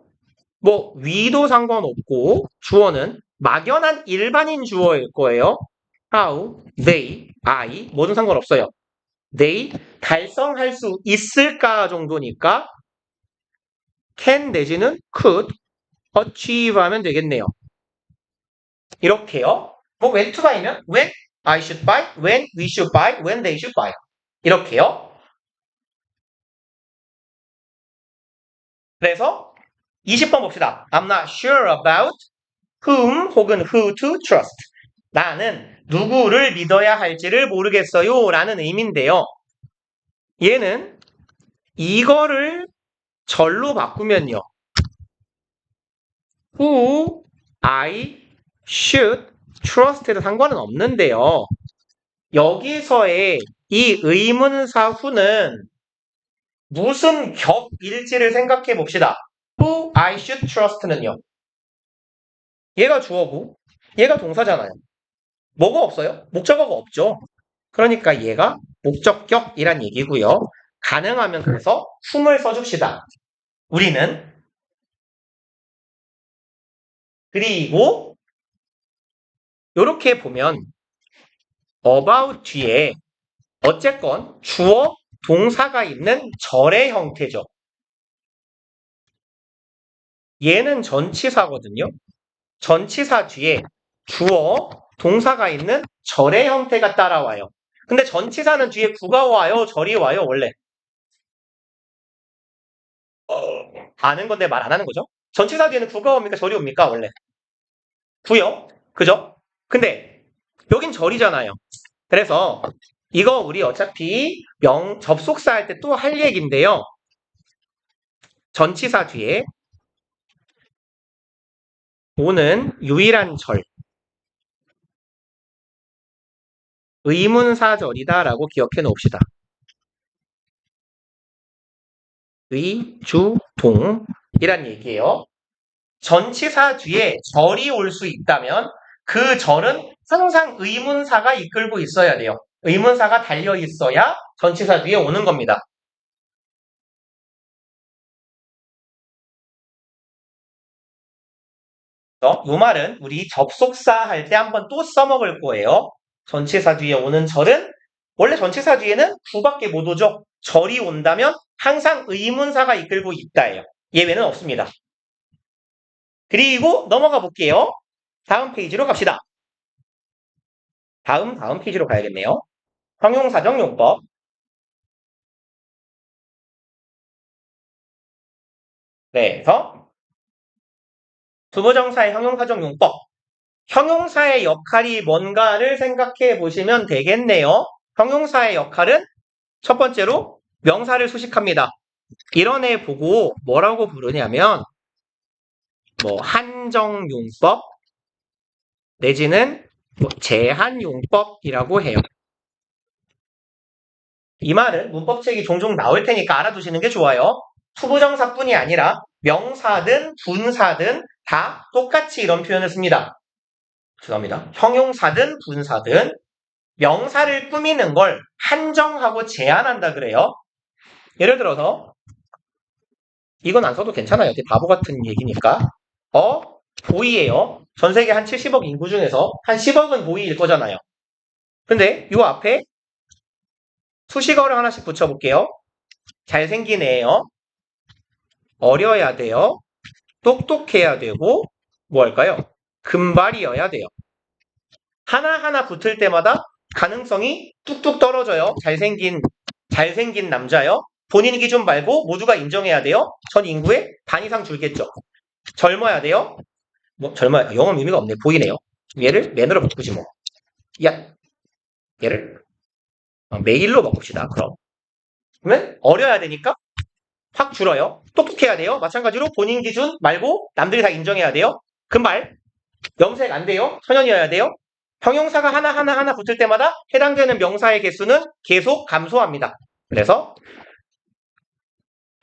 뭐 we도 상관없고 주어는 막연한 일반인 주어일 거예요. How, they, I 뭐든 상관없어요. they 달성할 수 있을까 정도니까 can 내지는 could achieve 하면 되겠네요. 이렇게요. 뭐 when to buy면 when I should buy, when we should buy, when they should buy. 이렇게요. 그래서 20번 봅시다. I'm not sure about whom 혹은 who to trust. 나는 누구를 믿어야 할지를 모르겠어요. 라는 의미인데요. 얘는 이거를 절로 바꾸면요. who I should trust에도 상관은 없는데요. 여기서의 이 의문사 who는 무슨 격일지를 생각해 봅시다. Who I should trust는요. 얘가 주어고 얘가 동사잖아요. 뭐가 없어요? 목적어가 없죠. 그러니까 얘가 목적격이란 얘기고요. 가능하면 그래서 whom을 써줍시다. 우리는 그리고 이렇게 보면 about 뒤에 어쨌건 주어, 동사가 있는 절의 형태죠. 얘는 전치사거든요. 전치사 뒤에 주어, 동사가 있는 절의 형태가 따라와요. 근데 전치사는 뒤에 구가 와요, 절이 와요, 원래. 아는 건데 말 안 하는 거죠? 전치사 뒤에는 구가 옵니까, 절이 옵니까, 원래? 구요. 그죠? 근데 여긴 절이잖아요. 그래서 이거 우리 어차피 접속사 할 때 또 할 얘기인데요. 전치사 뒤에 오는 유일한 절. 의문사절이다라고 기억해 놓읍시다. 의, 주, 동이란 얘기예요. 전치사 뒤에 절이 올 수 있다면 그 절은 항상 의문사가 이끌고 있어야 돼요. 의문사가 달려 있어야 전치사 뒤에 오는 겁니다. 이 말은 우리 접속사 할 때 한번 또 써먹을 거예요. 전치사 뒤에 오는 절은 원래 전치사 뒤에는 구밖에 못 오죠. 절이 온다면 항상 의문사가 이끌고 있다예요. 예외는 없습니다. 그리고 넘어가 볼게요. 다음 페이지로 갑시다. 다음 페이지로 가야겠네요. 형용사적 용법. 네, 그래서 두부정사의 형용사적 용법. 형용사의 역할이 뭔가를 생각해 보시면 되겠네요. 형용사의 역할은 첫 번째로 명사를 수식합니다. 이런 애 보고 뭐라고 부르냐면 뭐 한정용법 내지는 뭐 제한용법이라고 해요. 이 말은 문법책이 종종 나올 테니까 알아두시는 게 좋아요. 투부정사뿐이 아니라 명사든 분사든 다 똑같이 이런 표현을 씁니다. 죄송합니다. 형용사든 분사든 명사를 꾸미는 걸 한정하고 제한한다 그래요. 예를 들어서 이건 안 써도 괜찮아요. 되게 바보 같은 얘기니까. 보이예요. 전 세계 한 70억 인구 중에서 한 10억은 보이일 거잖아요. 근데 이 앞에 수식어를 하나씩 붙여볼게요. 잘생긴 애예요. 어려야 돼요. 똑똑해야 되고 뭐 할까요? 금발이어야 돼요. 하나하나 붙을 때마다 가능성이 뚝뚝 떨어져요. 잘생긴 남자요. 본인 기준 말고 모두가 인정해야 돼요. 전 인구의 반 이상 줄겠죠. 젊어야 돼요. 뭐 젊어야 영어는 의미가 없네. 보이네요. 얘를 맨으로 바꾸지 뭐. 야, 얘를 메일로 바꿉시다. 그러면 어려야 되니까 확 줄어요. 똑똑해야 돼요. 마찬가지로 본인 기준 말고 남들이 다 인정해야 돼요. 금발, 염색 안 돼요. 천연이어야 돼요. 형용사가 하나 붙을 때마다 해당되는 명사의 개수는 계속 감소합니다. 그래서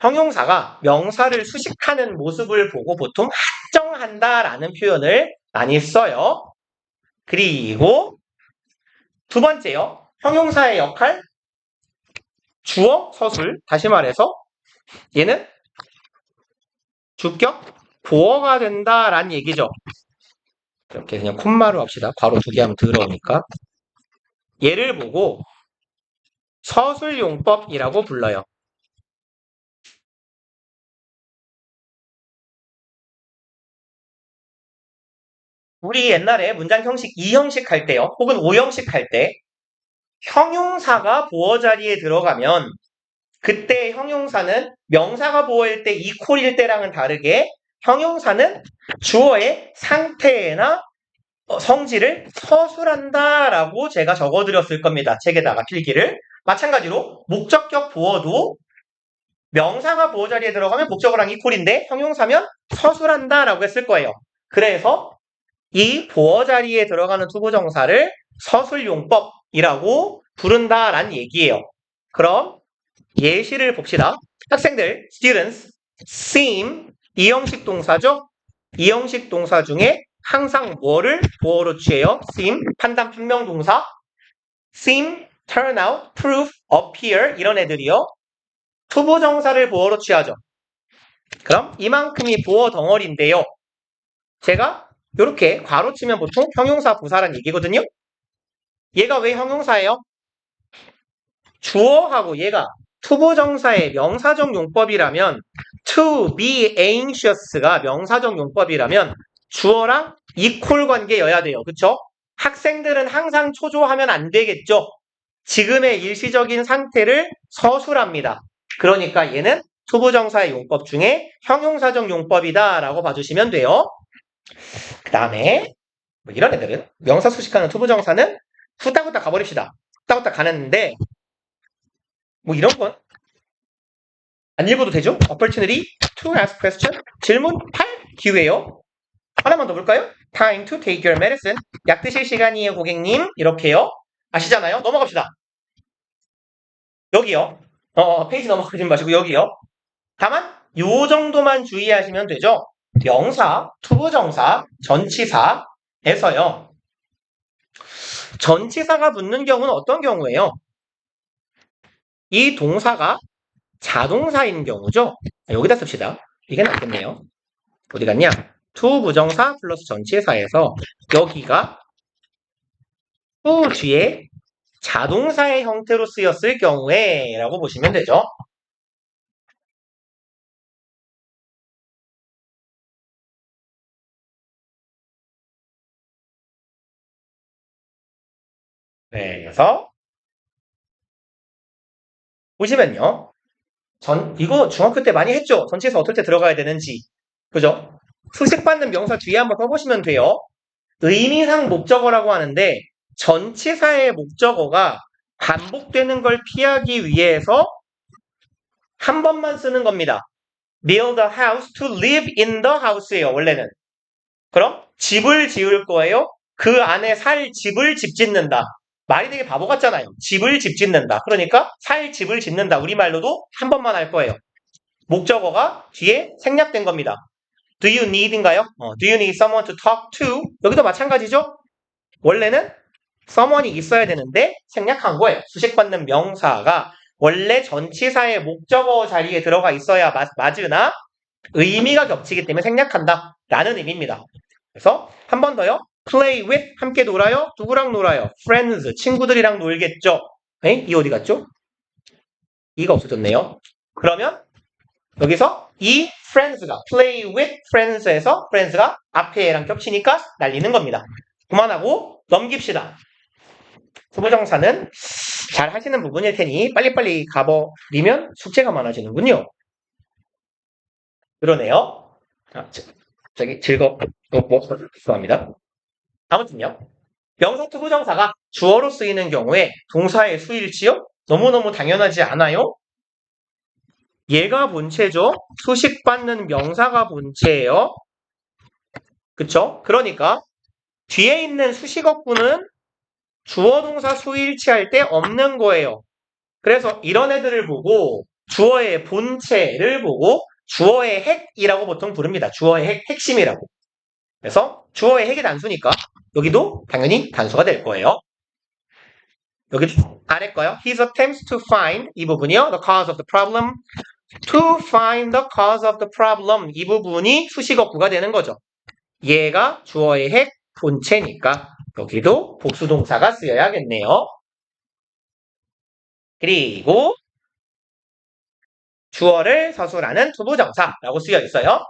형용사가 명사를 수식하는 모습을 보고 보통 한정한다라는 표현을 많이 써요. 그리고 두 번째요. 형용사의 역할, 주어, 서술. 다시 말해서 얘는 주격, 보어가 된다라는 얘기죠. 이렇게 그냥 콤마로 합시다. 괄호 2개 하면 더러우니까. 얘를 보고 서술용법이라고 불러요. 우리 옛날에 문장 형식 2형식 할 때요. 혹은 5형식 할 때 형용사가 보어 자리에 들어가면 그때 형용사는 명사가 보어일 때 이퀄일 때랑은 다르게 형용사는 주어의 상태나 성질을 서술한다라고 제가 적어드렸을 겁니다. 책에다가 필기를. 마찬가지로 목적격 보어도 명사가 보어 자리에 들어가면 목적어랑 이퀄인데 형용사면 서술한다라고 했을 거예요. 그래서 이 보어 자리에 들어가는 투부정사를 서술용법이라고 부른다라는 얘기예요. 그럼 예시를 봅시다. 학생들, students, seem, 이 형식 동사죠? 이 형식 동사 중에 항상 뭐를 보어로 취해요? seem, 판단, 판명 동사. seem, turn out, prove, appear 이런 애들이요. 투부정사를 보어로 취하죠. 그럼 이만큼이 보어 덩어리인데요. 제가 이렇게 괄호치면 보통 형용사 부사란 얘기거든요. 얘가 왜 형용사예요? 주어하고 얘가 투부정사의 명사적 용법이라면 to be anxious가 명사적 용법이라면 주어랑 이퀄 관계여야 돼요. 그쵸? 학생들은 항상 초조하면 안 되겠죠? 지금의 일시적인 상태를 서술합니다. 그러니까 얘는 투부정사의 용법 중에 형용사적 용법이다 라고 봐주시면 돼요. 그 다음에 뭐 이런 애들은 명사 수식하는 투부정사는 후딱후딱 가버립시다. 후딱후딱 가는데 뭐 이런 건 안 읽어도 되죠? Opportunity to ask question. 질문할 기회요. 하나만 더 볼까요? Time to take your medicine. 약 드실 시간이에요, 고객님. 이렇게요. 아시잖아요? 넘어갑시다. 여기요. 페이지 넘어가지 마시고 여기요. 다만 요 정도만 주의하시면 되죠. 명사, 투부정사, 전치사에서요. 전치사가 붙는 경우는 어떤 경우예요? 이 동사가 자동사인 경우죠. 여기다 씁시다. 이게 낫겠네요. 어디 갔냐? 투부정사 플러스 전치사에서 여기가 to 뒤에 자동사의 형태로 쓰였을 경우에 라고 보시면 되죠. 네, 그래서 보시면요. 이거 중학교 때 많이 했죠? 전치사 어떨 때 들어가야 되는지. 그죠? 수식받는 명사 뒤에 한번 써보시면 돼요. 의미상 목적어라고 하는데 전치사의 목적어가 반복되는 걸 피하기 위해서 한 번만 쓰는 겁니다. Build a house to live in the house예요, 원래는. 그럼 집을 지을 거예요? 그 안에 살 집을 집 짓는다. 말이 되게 바보 같잖아요. 집을 집 짓는다. 그러니까 살 집을 짓는다. 우리말로도 한 번만 할 거예요. 목적어가 뒤에 생략된 겁니다. Do you need인가요? Do you need someone to talk to? 여기도 마찬가지죠? 원래는 someone이 있어야 되는데 생략한 거예요. 수식받는 명사가 원래 전치사의 목적어 자리에 들어가 있어야 맞으나 의미가 겹치기 때문에 생략한다 라는 의미입니다. 그래서 한 번 더요. play with 함께 놀아요. 누구랑 놀아요? friends 친구들이랑 놀겠죠. 에이? 이 어디 갔죠? 이가 없어졌네요. 그러면 여기서 이 friends가 play with friends에서 friends가 앞에 얘랑 겹치니까 날리는 겁니다. 그만하고 넘깁시다. 투부정사는 잘 하시는 부분일 테니 빨리빨리 가버리면 숙제가 많아지는군요. 그러네요. 저기 죄송합니다. 아무튼요. 명사 투부정사가 주어로 쓰이는 경우에 동사의 수일치요? 너무너무 당연하지 않아요? 얘가 본체죠. 수식받는 명사가 본체예요. 그쵸? 그러니까 뒤에 있는 수식어구는 주어 동사 수일치할 때 없는 거예요. 그래서 이런 애들을 보고 주어의 본체를 보고 주어의 핵이라고 보통 부릅니다. 주어의 핵심이라고. 그래서 주어의 핵이 단수니까 여기도 당연히 단수가 될 거예요. 여기 아래 거요. His attempts to find 이 부분이요. The cause of the problem. To find the cause of the problem 이 부분이 수식어구가 되는 거죠. 얘가 주어의 핵 본체니까 여기도 복수동사가 쓰여야겠네요. 그리고 주어를 서술하는 투부정사라고 쓰여 있어요.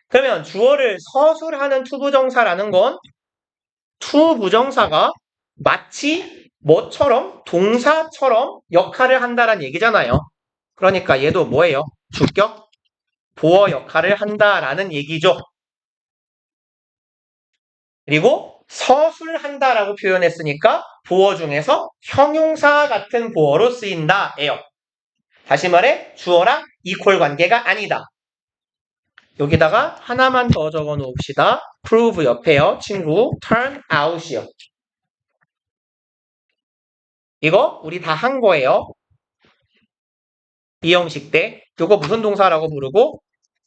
그러면 주어를 서술하는 투부정사라는 건 투부정사가 마치 뭐처럼 동사처럼 역할을 한다는 얘기잖아요. 그러니까 얘도 뭐예요? 주격 보어 역할을 한다라는 얘기죠. 그리고 서술한다라고 표현했으니까 보어 중에서 형용사 같은 보어로 쓰인다예요. 다시 말해 주어랑 이퀄 관계가 아니다. 여기다가 하나만 더 적어 놓읍시다. prove 옆에요. 친구 turn out이요. 이거 우리 다 한 거예요. 이 형식 때 요거 무슨 동사라고 부르고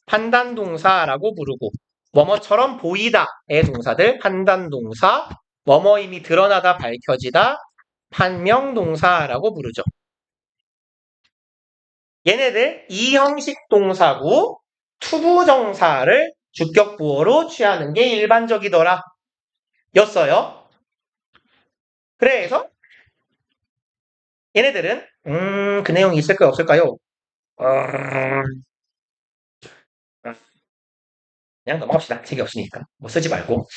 판단 동사라고 부르고 뭐뭐처럼 보이다의 동사들 판단 동사, 뭐뭐임이 드러나다 밝혀지다 판명 동사라고 부르죠. 얘네들 이 형식 동사고 투부정사를 주격 부호로 취하는 게 일반적이더라 였어요. 그래서 얘네들은 그 내용이 있을까요 없을까요? 그냥 넘어갑시다. 책이 없으니까 뭐 쓰지 말고.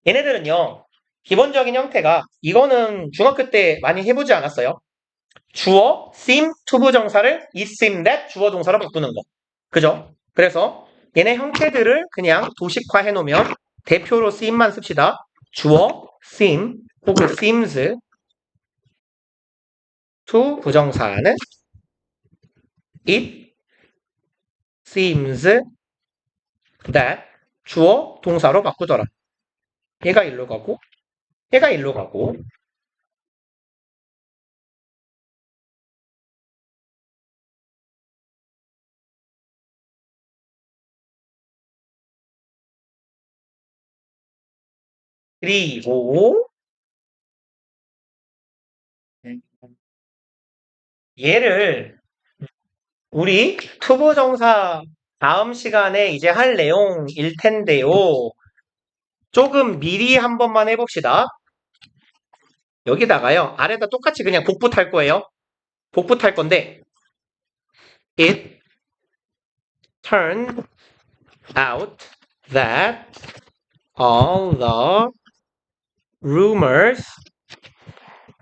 얘네들은요 기본적인 형태가 이거는 중학교 때 많이 해보지 않았어요? 주어, seem, 투부정사를 is, seem, that 주어 동사로 바꾸는 거. 그죠? 그래서 얘네 형태들을 그냥 도식화 해놓으면 대표로 seem만 씁시다. 주어, seem, 혹은 seems, 투부정사는 it seems that 주어 동사로 바꾸더라. 얘가 일로 가고 얘가 일로 가고 그리고 얘를 우리 투부정사 다음 시간에 이제 할 내용일 텐데요. 조금 미리 한 번만 해봅시다. 여기다가요. 아래다 똑같이 그냥 복부 탈 거예요. 복부 탈 건데 It turned out that all the rumors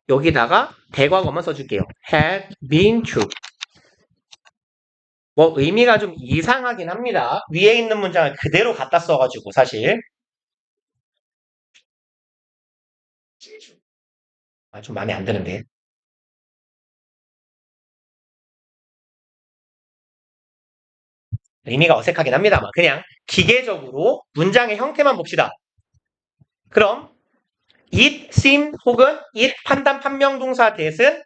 여기다가 대과거만 써줄게요. had been true. 뭐 의미가 좀 이상하긴 합니다. 위에 있는 문장을 그대로 갖다 써가지고 사실 좀 마음에 안 드는데 의미가 어색하긴 합니다만 그냥 기계적으로 문장의 형태만 봅시다. 그럼 it, seem 혹은 it 판단 판명동사 대신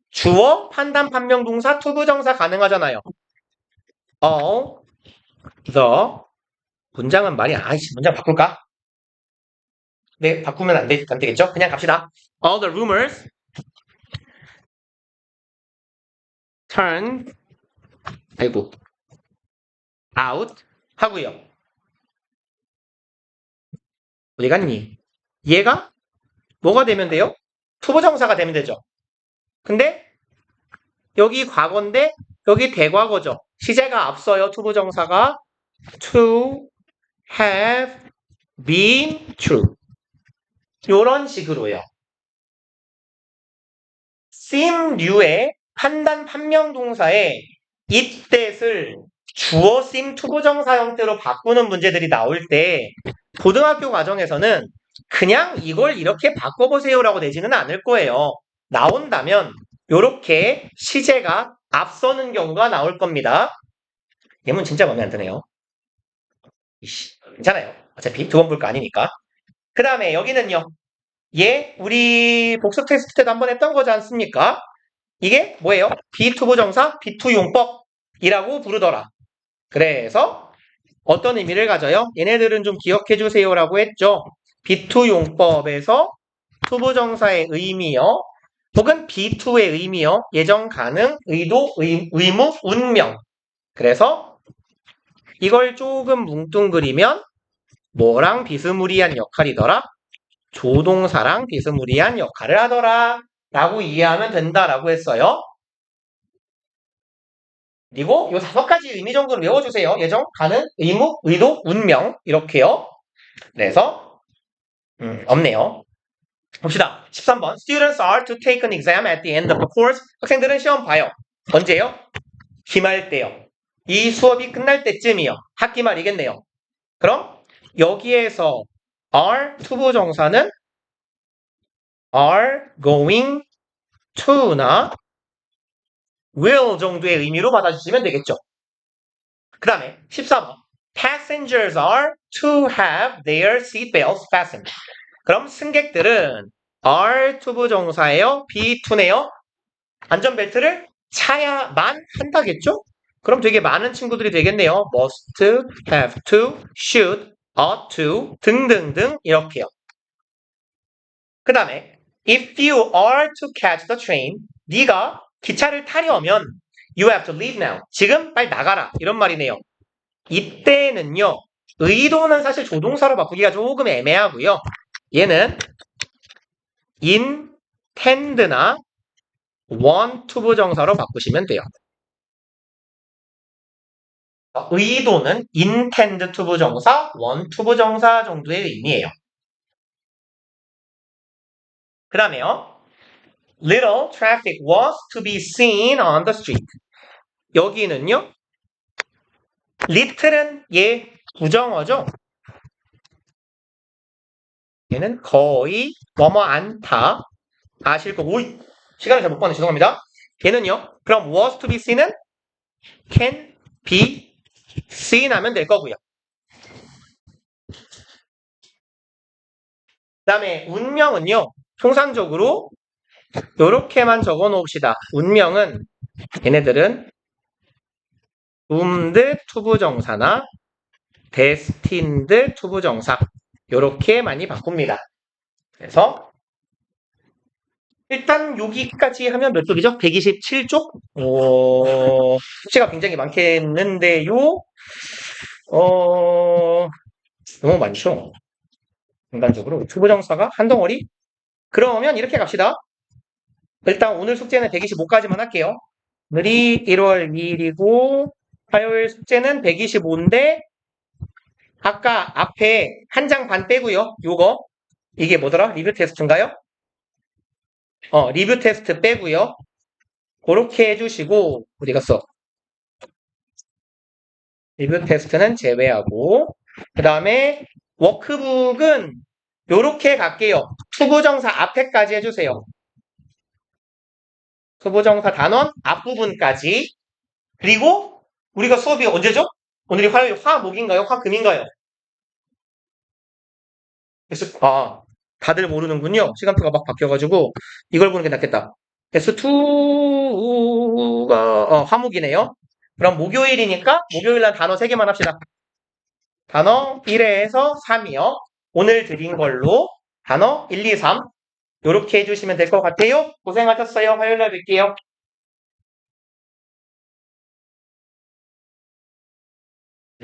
주어 판단 판명동사 투부정사 가능하잖아요. all the 문장은 말이 아이씨 문장 바꿀까? 네 바꾸면 안 되겠죠? 그냥 갑시다. all the rumors turn 아이고 out 하고요. 어디 갔니? 얘가 뭐가 되면 돼요? 투부정사가 되면 되죠. 근데 여기 과거인데 여기 대과거죠. 시제가 앞서요. 투부정사가 to have been true. 이런 식으로요. seem류의 판단 판명 동사에 it that을 주어 seem 투부정사 형태로 바꾸는 문제들이 나올 때 고등학교 과정에서는 그냥 이걸 이렇게 바꿔보세요라고 내지는 않을 거예요. 나온다면 이렇게 시제가 앞서는 경우가 나올 겁니다. 얘문 진짜 마음에 안 드네요. 이씨, 괜찮아요. 어차피 두 번 볼 거 아니니까. 그 다음에 여기는요. 얘 우리 복습 테스트 때도 한번 했던 거지 않습니까? 이게 뭐예요? 비투부정사 비투용법이라고 부르더라. 그래서 어떤 의미를 가져요? 얘네들은 좀 기억해 주세요라고 했죠. 비투용법에서 투부정사의 의미요. 혹은 비투의 의미요. 예정, 가능, 의도, 의무, 운명. 그래서 이걸 조금 뭉뚱그리면 뭐랑 비스무리한 역할이더라? 조동사랑 비스무리한 역할을 하더라 라고 이해하면 된다라고 했어요. 그리고 이 5가지 의미 정도를 외워주세요. 예정, 가능, 의무, 의도, 운명 이렇게요. 그래서 없네요. 봅시다. 13번 Students are to take an exam at the end of the course. 학생들은 시험 봐요. 언제요? 기말 때요. 이 수업이 끝날 때쯤이요. 학기 말이겠네요. 그럼 여기에서 are 투부정사는 are going to나 will 정도의 의미로 받아주시면 되겠죠. 그 다음에 14번 Passengers are to have their seatbelts fastened. 그럼 승객들은 are 투부정사예요? be to네요? 안전벨트를 차야만 한다겠죠? 그럼 되게 많은 친구들이 되겠네요. must, have to, should, ought to 등등등 이렇게요. 그 다음에 if you are to catch the train, 네가 기차를 타려면 you have to leave now. 지금 빨리 나가라. 이런 말이네요. 이때는요. 의도는 사실 조동사로 바꾸기가 조금 애매하고요. 얘는 intend나 want to 부정사로 바꾸시면 돼요. 의도는 intend to 부정사, want to 부정사 정도의 의미예요. 그 다음에요. Little traffic was to be seen on the street. 여기는요. little은 얘 부정어죠. 얘는 거의 뭐뭐 않다. 아실 거고 시간을 잘 못 봤네. 죄송합니다. 얘는요. 그럼 was to be seen은 can be seen 하면 될 거고요. 그 다음에 운명은요. 통상적으로 이렇게만 적어 놓읍시다. 운명은 얘네들은 doomed 투부정사나 destined 투부정사 이렇게 많이 바꿉니다. 그래서 일단 여기까지 하면 몇 쪽이죠? 127쪽? 숫자가 굉장히 많겠는데요. 너무 많죠? 인간적으로 투부정사가 한 덩어리? 그러면 이렇게 갑시다. 일단 오늘 숙제는 125까지만 할게요. 오늘이 1월 2일이고 화요일 숙제는 125인데 아까 앞에 한 장 반 빼고요. 요거 이게 뭐더라? 리뷰 테스트인가요? 리뷰 테스트 빼고요. 그렇게 해주시고 어디 갔어? 리뷰 테스트는 제외하고 그 다음에 워크북은 요렇게 갈게요. 투부정사 앞에까지 해주세요. 투부정사 단원 앞부분까지 그리고 우리가 수업이 언제죠? 오늘이 화요일 화목인가요? 화금인가요? 다들 모르는군요. 시간표가 막 바뀌어가지고 이걸 보는 게 낫겠다. S2가 화목이네요. 그럼 목요일이니까 목요일 날 단어 3개만 합시다. 단어 1회에서 3이요. 오늘 드린 걸로 단어 1, 2, 3 이렇게 해주시면 될 것 같아요. 고생하셨어요. 화요일 날 뵐게요.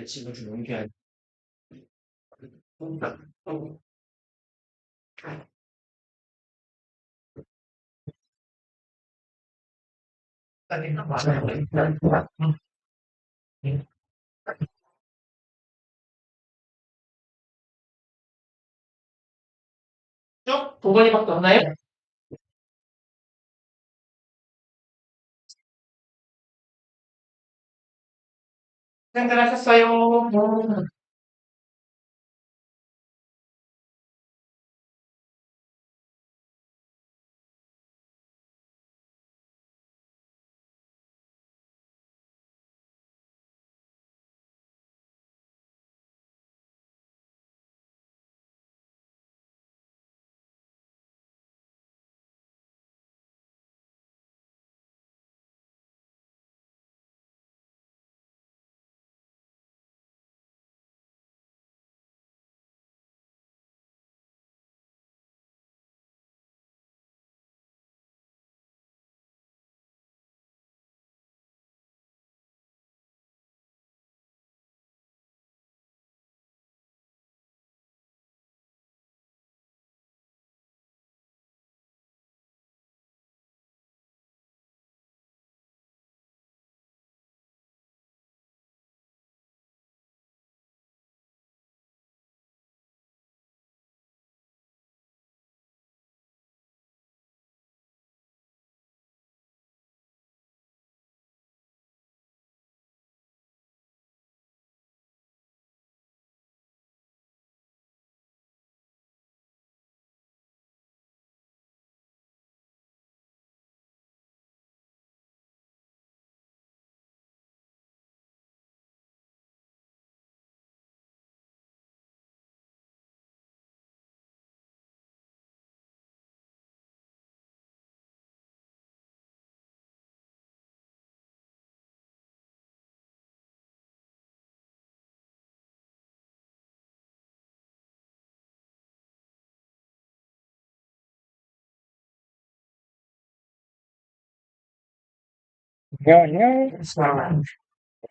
지금 좀 옮겨야 돼. 쭉 2번이밖에 없나요? 고생들 하셨어요.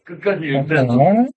끝까지 읽는